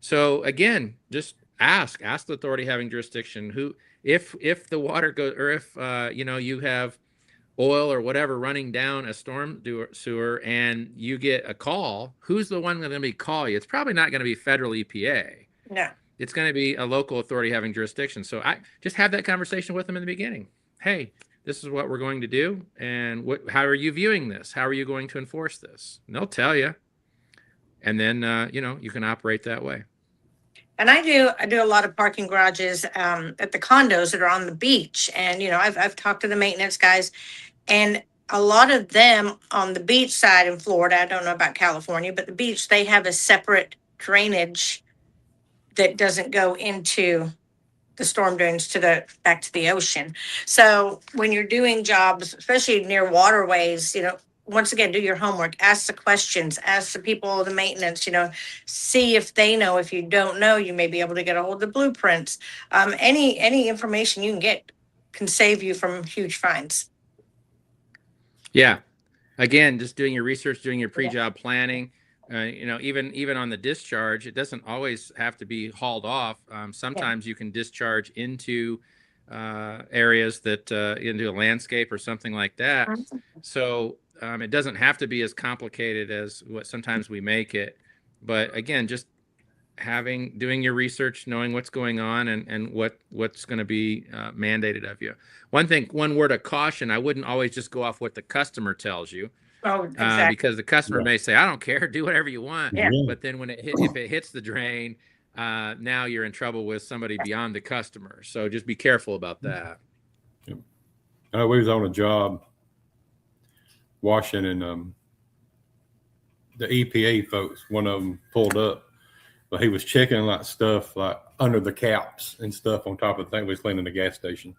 So again, just ask the authority having jurisdiction if the water goes, or if, you have oil or whatever running down a storm sewer and you get a call, who's the one going to be calling you? It's probably not going to be federal EPA. No. It's going to be a local authority having jurisdiction. So I just have that conversation with them in the beginning. Hey, this is what we're going to do. And how are you viewing this? How are you going to enforce this? And they'll tell you. And then, you can operate that way. And I do a lot of parking garages at the condos that are on the beach. And, I've talked to the maintenance guys, and a lot of them on the beach side in Florida, I don't know about California, but the beach, they have a separate drainage that doesn't go into the storm drains back to the ocean. So when you're doing jobs, especially near waterways, once again, do your homework, ask the questions, ask the people, the maintenance, see if they know. If you don't know, you may be able to get a hold of the blueprints. Any information you can get can save you from huge fines. Yeah. Again, just doing your research, doing your pre-job planning. Even on the discharge, it doesn't always have to be hauled off. Sometimes you can discharge into areas that into a landscape or something like that. So it doesn't have to be as complicated as what sometimes we make it. But again, just doing your research, knowing what's going on and what's going to be mandated of you. One word of caution: I wouldn't always just go off what the customer tells you. Oh, exactly. Because the customer may say, I don't care, do whatever you want. Yeah. But then if it hits the drain, now you're in trouble with somebody beyond the customer. So just be careful about that. We was on a job washing, and the EPA folks, one of them pulled up, but he was checking stuff like under the caps and stuff on top of the thing. We was cleaning the gas station.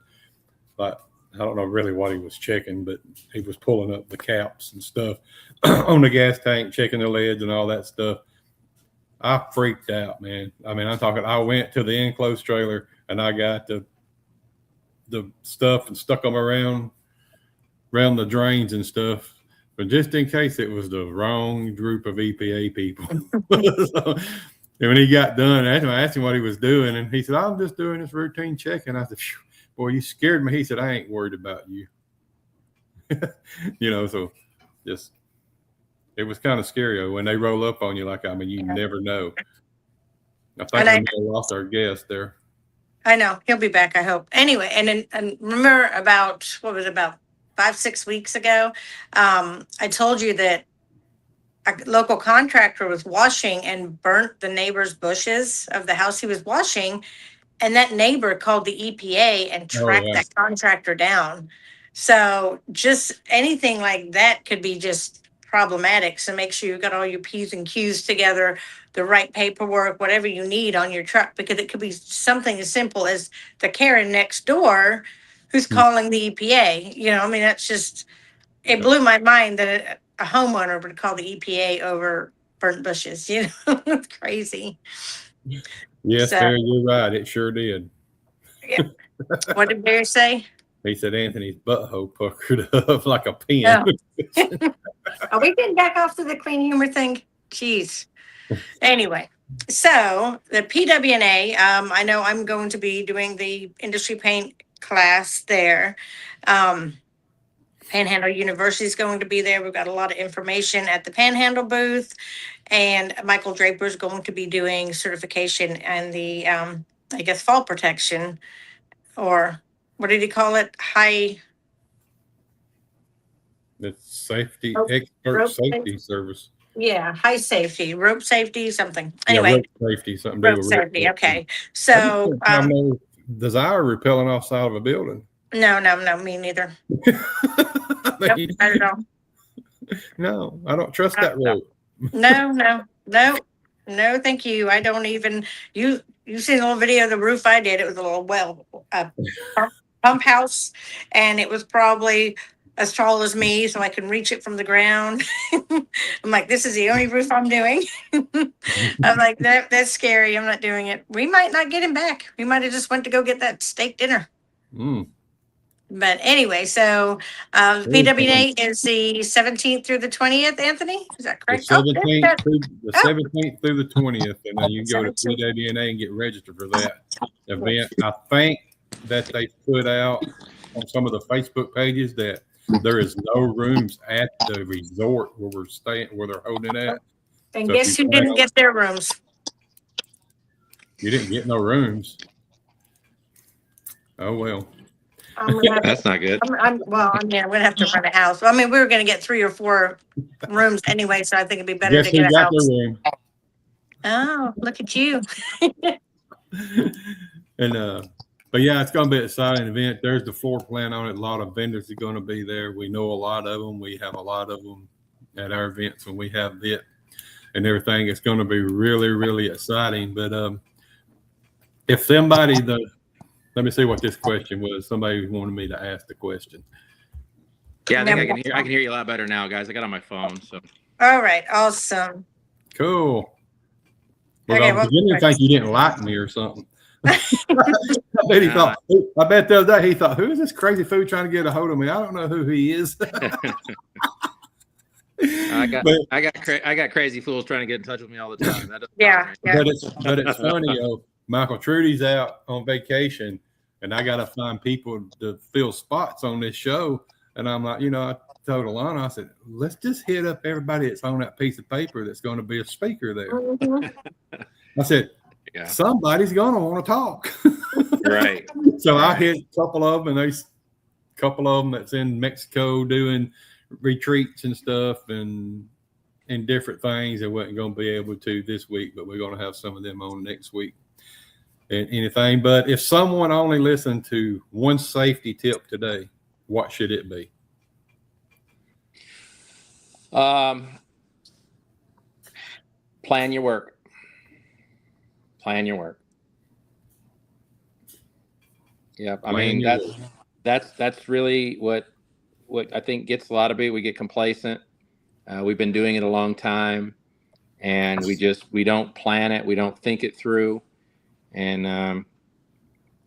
I don't know really what he was checking, but he was pulling up the caps and stuff on the gas tank, checking the lids and all that stuff. I freaked out, man. I mean, I went to the enclosed trailer and I got the stuff and stuck them around the drains and stuff. But just in case it was the wrong group of EPA people. So, and when he got done, I asked him what he was doing, and he said, I'm just doing this routine checking. I said, boy, you scared me. He said, I ain't worried about you. So just, it was kind of scary when they roll up on you you never know. I think we may have lost our guest there. I know. He'll be back, I hope. Anyway, and remember about 5-6 weeks ago, I told you that a local contractor was washing and burnt the neighbor's bushes of the house he was washing. And that neighbor called the EPA and tracked that contractor down. So just anything like that could be just problematic. So make sure you've got all your P's and Q's together, the right paperwork, whatever you need on your truck, because it could be something as simple as the Karen next door who's calling the EPA. That's just, it blew my mind that a homeowner would call the EPA over burnt bushes. It's crazy. Yes, Barry, you're right. It sure did. Yeah. What did Barry say? He said Anthony's butthole puckered up like a pin. Oh. Are we getting back off to the clean humor thing? Jeez. Anyway, So the PWNA, I know I'm going to be doing the industry paint class there. Panhandle University is going to be there. We've got a lot of information at the Panhandle booth, and Michael Draper is going to be doing certification and the, I guess, fall protection, or what did he call it? The safety Rope- expert rope safety service. Yeah, high safety, rope safety, something. Yeah, Anyway, rope safety, something to do rope with safety. safety. Okay, I so just don't know desire repelling off side of a building. no, me neither. I Nope, mean, not at all. no, I don't trust that rope. No, thank you. I don't even, you seen a little video of the roof I did. It was a little pump house, and it was probably as tall as me, so I can reach it from the ground. I'm like, this is the only roof I'm doing. I'm like, that's scary. I'm not doing it. We might not get him back. We might have just went to go get that steak dinner. Mm. But anyway, so PWA is the 17th through the 20th, Anthony? Is that The correct? 17th through the 20th, and then you can go to PWNA and get registered for that event. I think that they put out on some of the Facebook pages that there is no rooms at the resort where we're staying, where they're holding it at. And So if guess you who plan didn't on- get their rooms? You didn't get no rooms. Oh well. I'm gonna have, That's not good. I'm gonna have to rent a house. I mean, we were gonna get 3 or 4 rooms anyway, so I think it'd be better Guess to who get a got house. their room? Oh, look at you. And but yeah, it's gonna be an exciting event. There's the floor plan on it. A lot of vendors are gonna be there. We know a lot of them. We have a lot of them at our events when we have it and everything. It's gonna be really, really exciting. But if somebody let me see what this question was. Somebody wanted me to ask the question. Yeah, I think I can hear you a lot better now, guys. I got on my phone, so. All right, awesome. Cool. Well, Okay, I was beginning to think you didn't like me or something. I bet I bet the other day he thought, who is this crazy fool trying to get a hold of me? I don't know who he is. I got crazy fools trying to get in touch with me all the time. That doesn't Yeah, bother me. yeah. But it's funny, Michael Trudy's out on vacation, and I got to find people to fill spots on this show. And I'm like, I told Alana, I said, let's just hit up everybody that's on that piece of paper that's going to be a speaker there. Mhm. I said, Yeah. somebody's going to want to talk. Right. So I hit a couple of them, and there's a couple of them that's in Mexico doing retreats and stuff and different things. They wasn't going to be able to this week, but we're going to have some of them on next week and anything. But if someone only listened to one safety tip today, what should it be? Plan your work. Plan your work. Yep. I mean, that's really what I think gets a lot of it. We get complacent. We've been doing it a long time, and we don't plan it. We don't think it through. And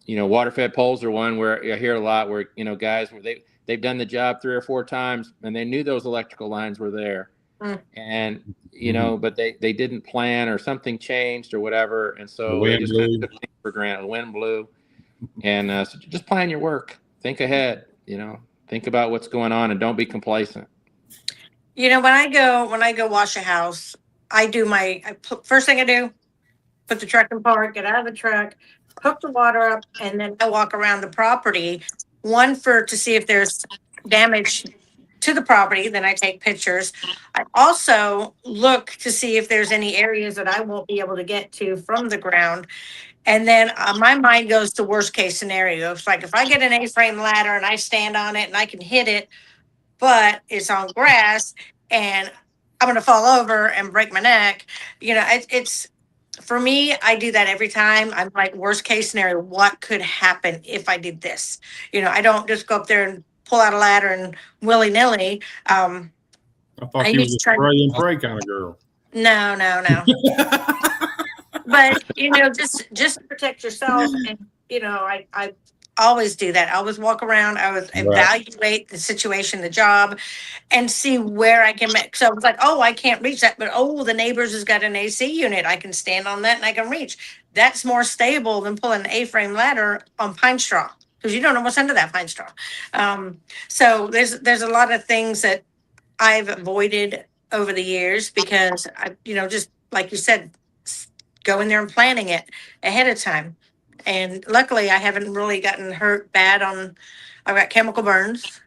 water-fed poles are one where I hear a lot where guys where they've done the job 3 or 4 times and they knew those electrical lines were there, and but they didn't plan, or something changed or whatever, and so they just kind of took things for granted. The wind blew, and so just plan your work. Think ahead. Think about what's going on, and don't be complacent. When I go wash a house, I do first thing I do, put the truck in park, get out of the truck, hook the water up, and then I walk around the property. One, to see if there's damage to the property. Then I take pictures. I also look to see if there's any areas that I won't be able to get to from the ground. And then my mind goes to worst case scenario. It's like if I get an A-frame ladder and I stand on it and I can hit it, but it's on grass and I'm going to fall over and break my neck. It's for me, I do that every time. I'm like, worst case scenario, what could happen if I did this? I don't just go up there and pull out a ladder and willy-nilly. I thought you was a spray and pray kind of girl. No. But, just protect yourself. And, always do that. I always walk around. I always evaluate the situation, the job, and see where I can make. So I was like, oh, I can't reach that, but oh, the neighbors has got an AC unit. I can stand on that and I can reach. That's more stable than pulling an A-frame ladder on pine straw because you don't know what's under that pine straw. So there's a lot of things that I've avoided over the years because I, just like you said, go in there and planning it ahead of time. And luckily, I haven't really gotten hurt bad on. I've got chemical burns.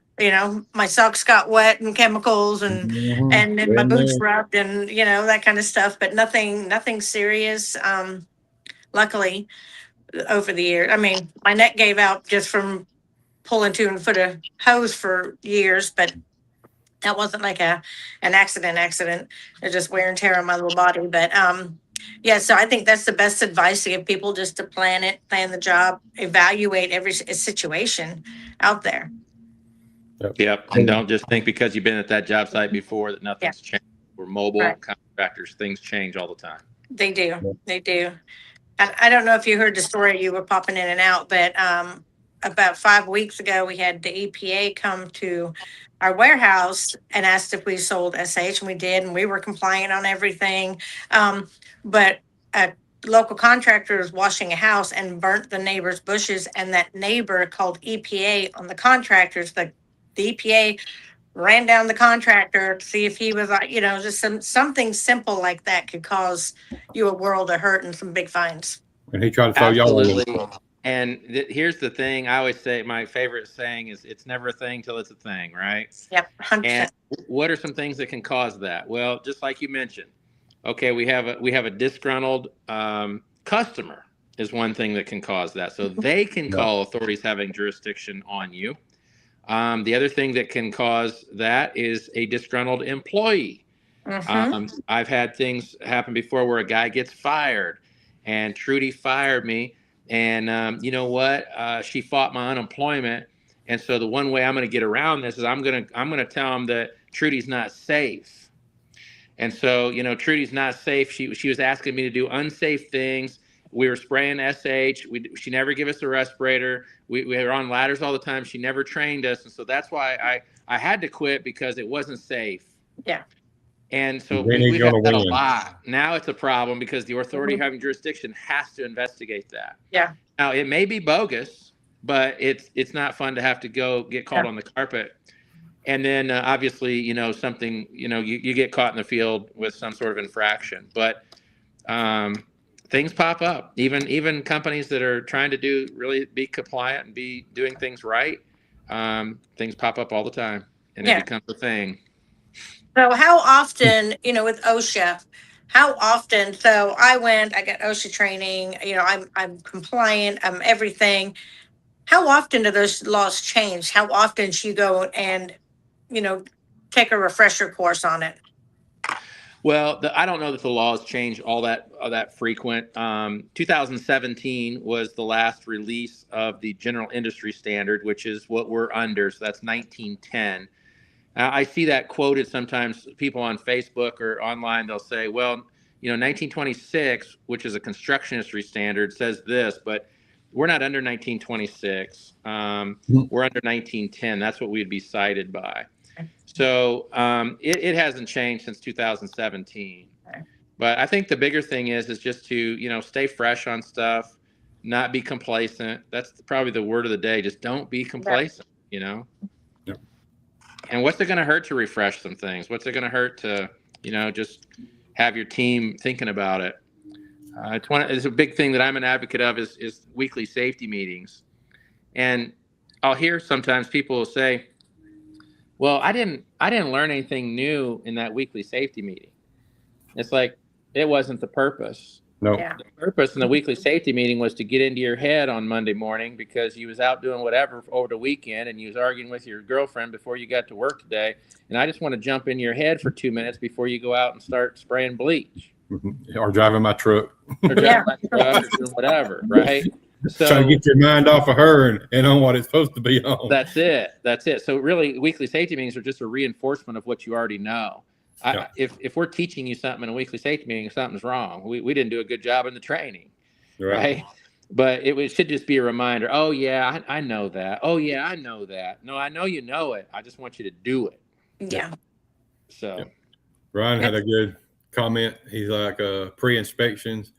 My socks got wet and chemicals, and then my boots rubbed, and that kind of stuff. But nothing serious. Luckily, over the years, I mean, my neck gave out just from pulling 2 foot of hose for years, but that wasn't like an accident. It's just wear and tear on my little body. But yeah, so I think that's the best advice to give people, just to plan the job, evaluate every situation out there. Yep. And don't just think because you've been at that job site before that nothing's changed. We're mobile contractors. Things change all the time. They do. They do. And I don't know if you heard the story, you were popping in and out, but about 5 weeks ago, we had the EPA come to our warehouse and asked if we sold SH, and we did, and we were compliant on everything. But a local contractor was washing a house and burnt the neighbor's bushes, and that neighbor called EPA on the contractors. The EPA ran down the contractor to see if he was, just something simple like that could cause you a world of hurt and some big fines. And he tried to throw y'all. Absolutely. And here's the thing. I always say, my favorite saying is, it's never a thing till it's a thing, right? Yep, 100%. And what are some things that can cause that? Well, just like you mentioned, okay, we have a disgruntled customer is one thing that can cause that. So they can call authorities having jurisdiction on you. The other thing that can cause that is a disgruntled employee. I've had things happen before where a guy gets fired, and Trudy fired me. And you know what? She fought my unemployment, and so the one way I'm going to get around this is I'm going to tell him that Trudy's not safe. And so Trudy's not safe. She was asking me to do unsafe things. We were spraying SH. She never gave us a respirator. We were on ladders all the time. She never trained us, and so that's why I had to quit, because it wasn't safe. Yeah. And so we've had that a lot. Now it's a problem because the authority having jurisdiction has to investigate that. Yeah. Now it may be bogus, but it's not fun to have to go get called on the carpet. And then obviously, something, you get caught in the field with some sort of infraction. But things pop up. Even companies that are trying to really be compliant and be doing things right, things pop up all the time, and it becomes a thing. So how often, with OSHA, so I got OSHA training, I'm compliant, I'm everything. How often do those laws change? How often should you go and, take a refresher course on it? Well, I don't know that the laws change all that frequent. 2017 was the last release of the general industry standard, which is what we're under. So that's 1910. I see that quoted sometimes. People on Facebook or online, they'll say, well, 1926, which is a construction industry standard, says this, but we're not under 1926. We're under 1910. That's what we'd be cited by. So it hasn't changed since 2017. But I think the bigger thing is just to, stay fresh on stuff, not be complacent. That's probably the word of the day. Just don't be complacent, And what's it going to hurt to refresh some things? What's it going to hurt to, just have your team thinking about it? It's a big thing that I'm an advocate of is weekly safety meetings. And I'll hear sometimes people will say, well, I didn't learn anything new in that weekly safety meeting. It's like, it wasn't the purpose. No. Yeah. The purpose in the weekly safety meeting was to get into your head on Monday morning because you was out doing whatever over the weekend and you was arguing with your girlfriend before you got to work today. And I just want to jump in your head for 2 minutes before you go out and start spraying bleach. Or driving my truck. Or driving my truck or doing whatever, right? So trying to get your mind off of her and on what it's supposed to be on. That's it. So really, weekly safety meetings are just a reinforcement of what you already know. If we're teaching you something in a weekly safety meeting, something's wrong. We didn't do a good job in the training, right? but should just be a reminder. Oh yeah, I know that. Oh yeah, I know that. No, I know you know it. I just want you to do it. Yeah. So Ryan had a good comment. He's like, pre-inspections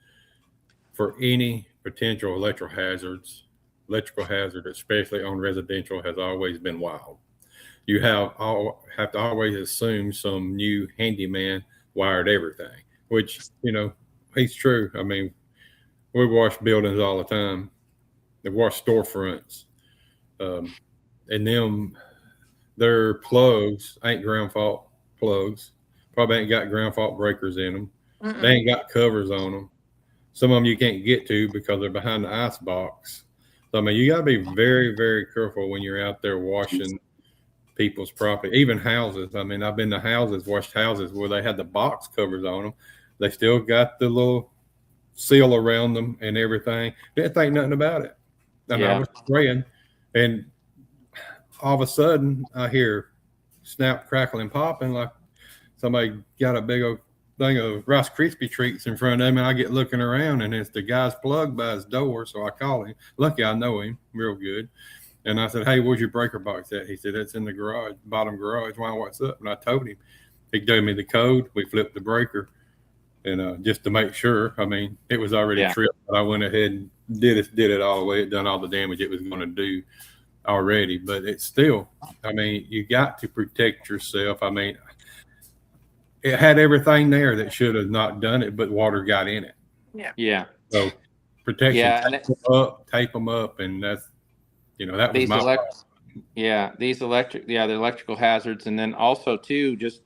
for any potential electrical hazard, especially on residential, has always been wild. You have to always assume some new handyman wired everything, which, he's true. I mean, we wash buildings all the time. They wash storefronts, and their plugs ain't ground fault plugs. Probably ain't got ground fault breakers in them. Mm-mm. They ain't got covers on them. Some of them you can't get to because they're behind the ice box. So, I mean, you got to be very, very careful when you're out there washing people's property, even houses. I mean, I've been to washed houses where they had the box covers on them. They still got the little seal around them and everything. Didn't think nothing about it. And I was spraying, and all of a sudden I hear snap, crackle, and popping like somebody got a big old thing of Rice Krispie treats in front of me. And I get looking around, and it's the guy's plug by his door. So I call him. Lucky I know him real good. And I said, "Hey, where's your breaker box at?" He said, "It's in the garage, bottom garage." Why, what's up? And I told him. He gave me the code. We flipped the breaker. And just to make sure, I mean, it was already tripped, but I went ahead and did it all the way. It done all the damage it was going to do already. But it's still, I mean, you got to protect yourself. I mean, it had everything there that should have not done it, but water got in it. Yeah. So protection, tape them up, and that's, that was my part. The electrical hazards, and then also too, just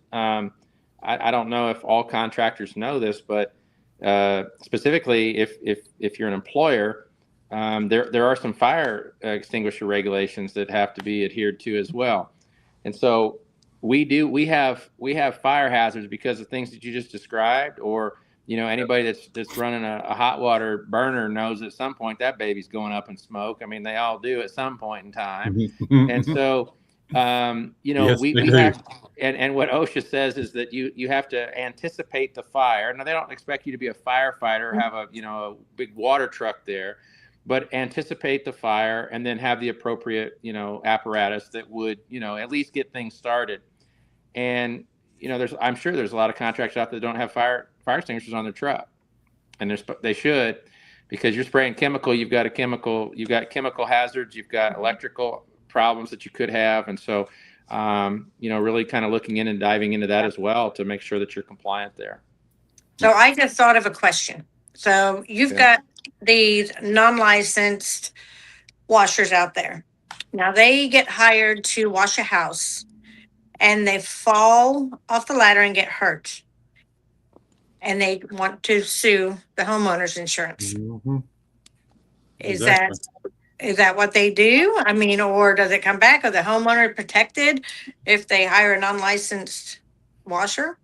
I don't know if all contractors know this, but specifically if you're an employer, there are some fire extinguisher regulations that have to be adhered to as well. And so we have fire hazards because of things that you just described, or anybody that's running a hot water burner knows at some point that baby's going up in smoke. I mean, they all do at some point in time. And so yes, we have, and what OSHA says is that you have to anticipate the fire. Now, they don't expect you to be a firefighter or have a big water truck there, but anticipate the fire and then have the appropriate apparatus that would at least get things started. And I'm sure there's a lot of contractors out there that don't have fire extinguishers on their truck, and they should, because you're spraying chemical. You've got chemical hazards. You've got electrical problems that you could have, and so really kind of looking in and diving into that as well to make sure that you're compliant there. So I just thought of a question. So you've got these non-licensed washers out there. Now they get hired to wash a house, and they fall off the ladder and get hurt, and they want to sue the homeowner's insurance. Mm-hmm. Exactly. Is that what they do? I mean, or does it come back? Are the homeowner protected if they hire a non-licensed washer?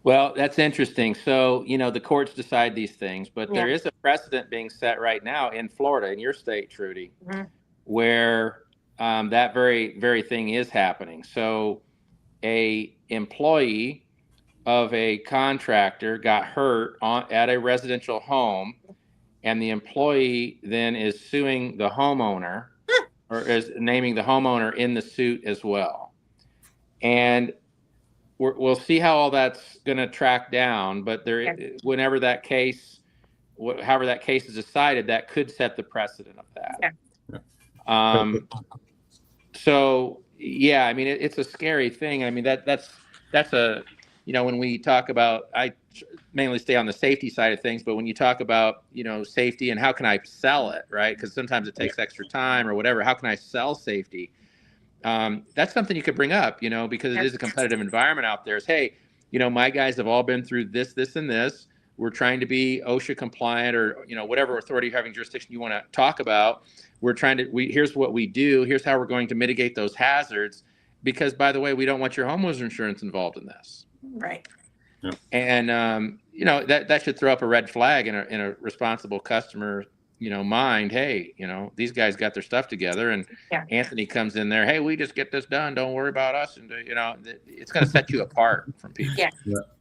Well, that's interesting. So, the courts decide these things, but there is a precedent being set right now in Florida, in your state, Trudy, where that very, very thing is happening. So a employee of a contractor got hurt at a residential home, and the employee then is suing the homeowner, or is naming the homeowner in the suit as well. And we'll see how all that's going to track down. But however that case is decided, that could set the precedent of that. Yeah. So yeah, I mean, it's a scary thing. I mean, that's a, when we talk about, I mainly stay on the safety side of things, but when you talk about, safety and how can I sell it, right? Because sometimes it takes extra time or whatever. How can I sell safety? That's something you could bring up, because it is a competitive environment out there. Is, hey, my guys have all been through this, and this. We're trying to be OSHA compliant, or whatever authority having jurisdiction you want to talk about. We're trying to. Here's what we do. Here's how we're going to mitigate those hazards. Because, by the way, we don't want your homeowner's insurance involved in this. Right. Yeah. And that should throw up a red flag in a responsible customer mind. Hey, these guys got their stuff together, and Anthony comes in there. Hey, we just get this done. Don't worry about us. And it's going to set you apart from people. Yeah.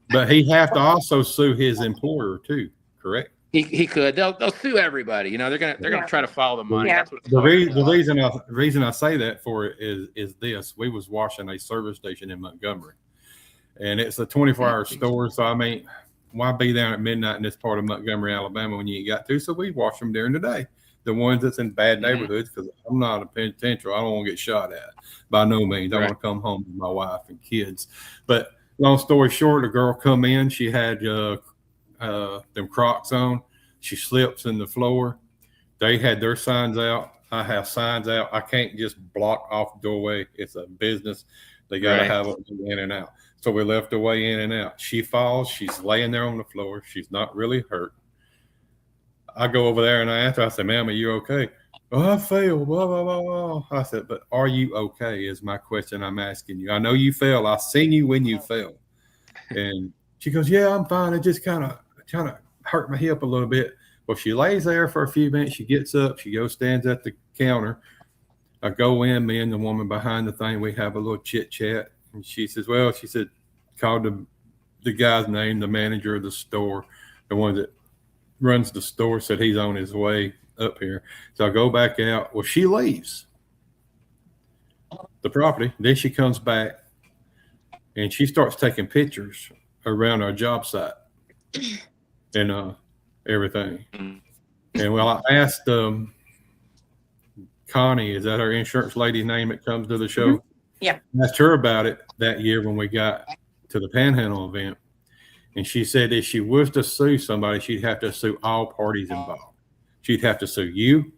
But he have to also sue his employer too, correct? He could. They'll sue everybody. You know, they're gonna try to follow the money. Yeah. That's what it's The reason I say that for it is this: we was washing a service station in Montgomery, and it's a 24-hour store. So I mean, why be there at midnight in this part of Montgomery, Alabama, when you ain't got to? So we wash them during the day. The ones that's in bad neighborhoods, because I'm not a penitentiary. I don't want to get shot at by no means. I want to come home with my wife and kids. But long story short, the girl come in. She had them Crocs on. She slips in the floor. They had their signs out. I have signs out. I can't just block off the doorway. It's a business. They got to have them in and out. So we left her way in and out. She falls. She's laying there on the floor. She's not really hurt. I go over there and I ask her, I said, ma'am, are you okay? Oh, I fell. Blah, blah, blah, blah. I said, but are you okay is my question I'm asking you. I know you fell. I seen you when you fell. And she goes, yeah, I'm fine. It just kind of hurt my hip a little bit. Well, she lays there for a few minutes. She gets up. She goes, stands at the counter. I go in, me and the woman behind the thing. We have a little chit chat. And she says, well, she said, called the guy's name, the manager of the store, the one that runs the store, said he's on his way up here. So I go back out. Well, she leaves the property. Then she comes back and she starts taking pictures around our job site and everything. And well, I asked Connie, is that her insurance lady's name that comes to the show? Yeah. I asked her about it that year when we got to the Panhandle event. And she said if she was to sue somebody, she'd have to sue all parties involved. She'd have to sue you,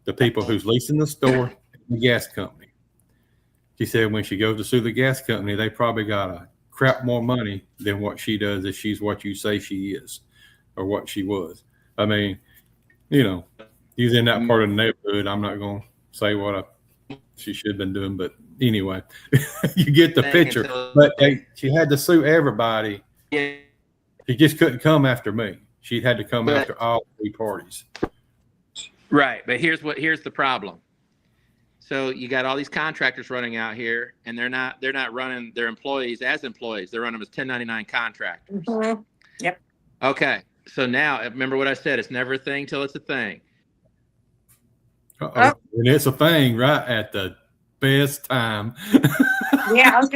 the people who's leasing the store, and the gas company. She said when she goes to sue the gas company, they probably got a crap more money than what she does if she's what you say she is or what she was. I mean, you know, he's in that part of the neighborhood. I'm not going to say what she should have been doing, but anyway, you get the picture. But she had to sue everybody. She just couldn't come after me. She had to come after all three parties. Right, but here's the problem. So you got all these contractors running out here, and they're not running their employees as employees. They're running them as 1099 contractors. Mm-hmm. Yep. Okay, so now remember what I said. It's never a thing till it's a thing. Uh-oh. And it's a thing right at the best time. Yeah, I was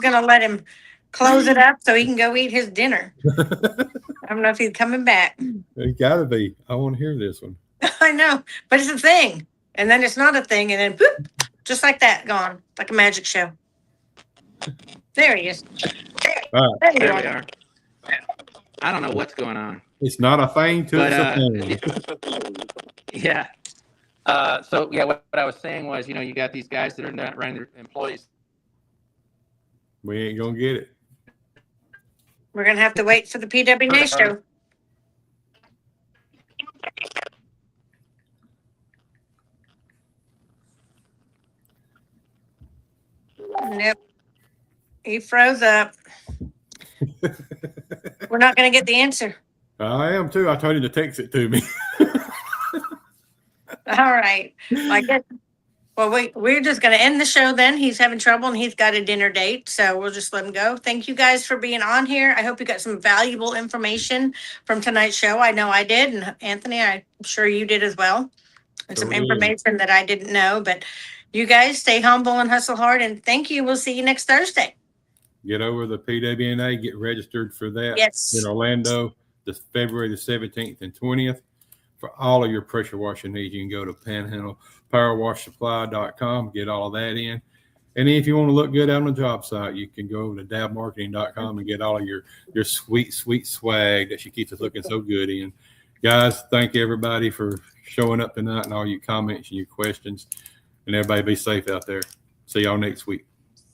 gonna let him close it up so he can go eat his dinner. I don't know if he's coming back. It gotta be. I want to hear this one. I know, but it's a thing, and then it's not a thing, and then boop, just like that, gone, like a magic show. There he is. All right. There we are. I don't know what's going on. It's not a thing till it's a thing. Yeah. So yeah, what I was saying was, you got these guys that are not running their employees. We ain't gonna get it. We're gonna have to wait for the PWNA show. Nope. He froze up. We're not gonna get the answer. I am too. I told him to text it to me. All right. I guess. Well, we're just going to end the show then. He's having trouble and he's got a dinner date. So we'll just let him go. Thank you guys for being on here. I hope you got some valuable information from tonight's show. I know I did. And Anthony, I'm sure you did as well. And some information that I didn't know. But you guys stay humble and hustle hard. And thank you. We'll see you next Thursday. Get over the PWNA. Get registered for that. Yes. In Orlando, this February the 17th and 20th. For all of your pressure washing needs, you can go to panhandlepowerwashsupply.com, get all of that in. And if you want to look good out on the job site, you can go over to dabmarketing.com and get all of your sweet, sweet swag that she keeps us looking so good in. Guys, thank everybody for showing up tonight and all your comments and your questions. And everybody be safe out there. See y'all next week.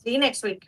See you next week.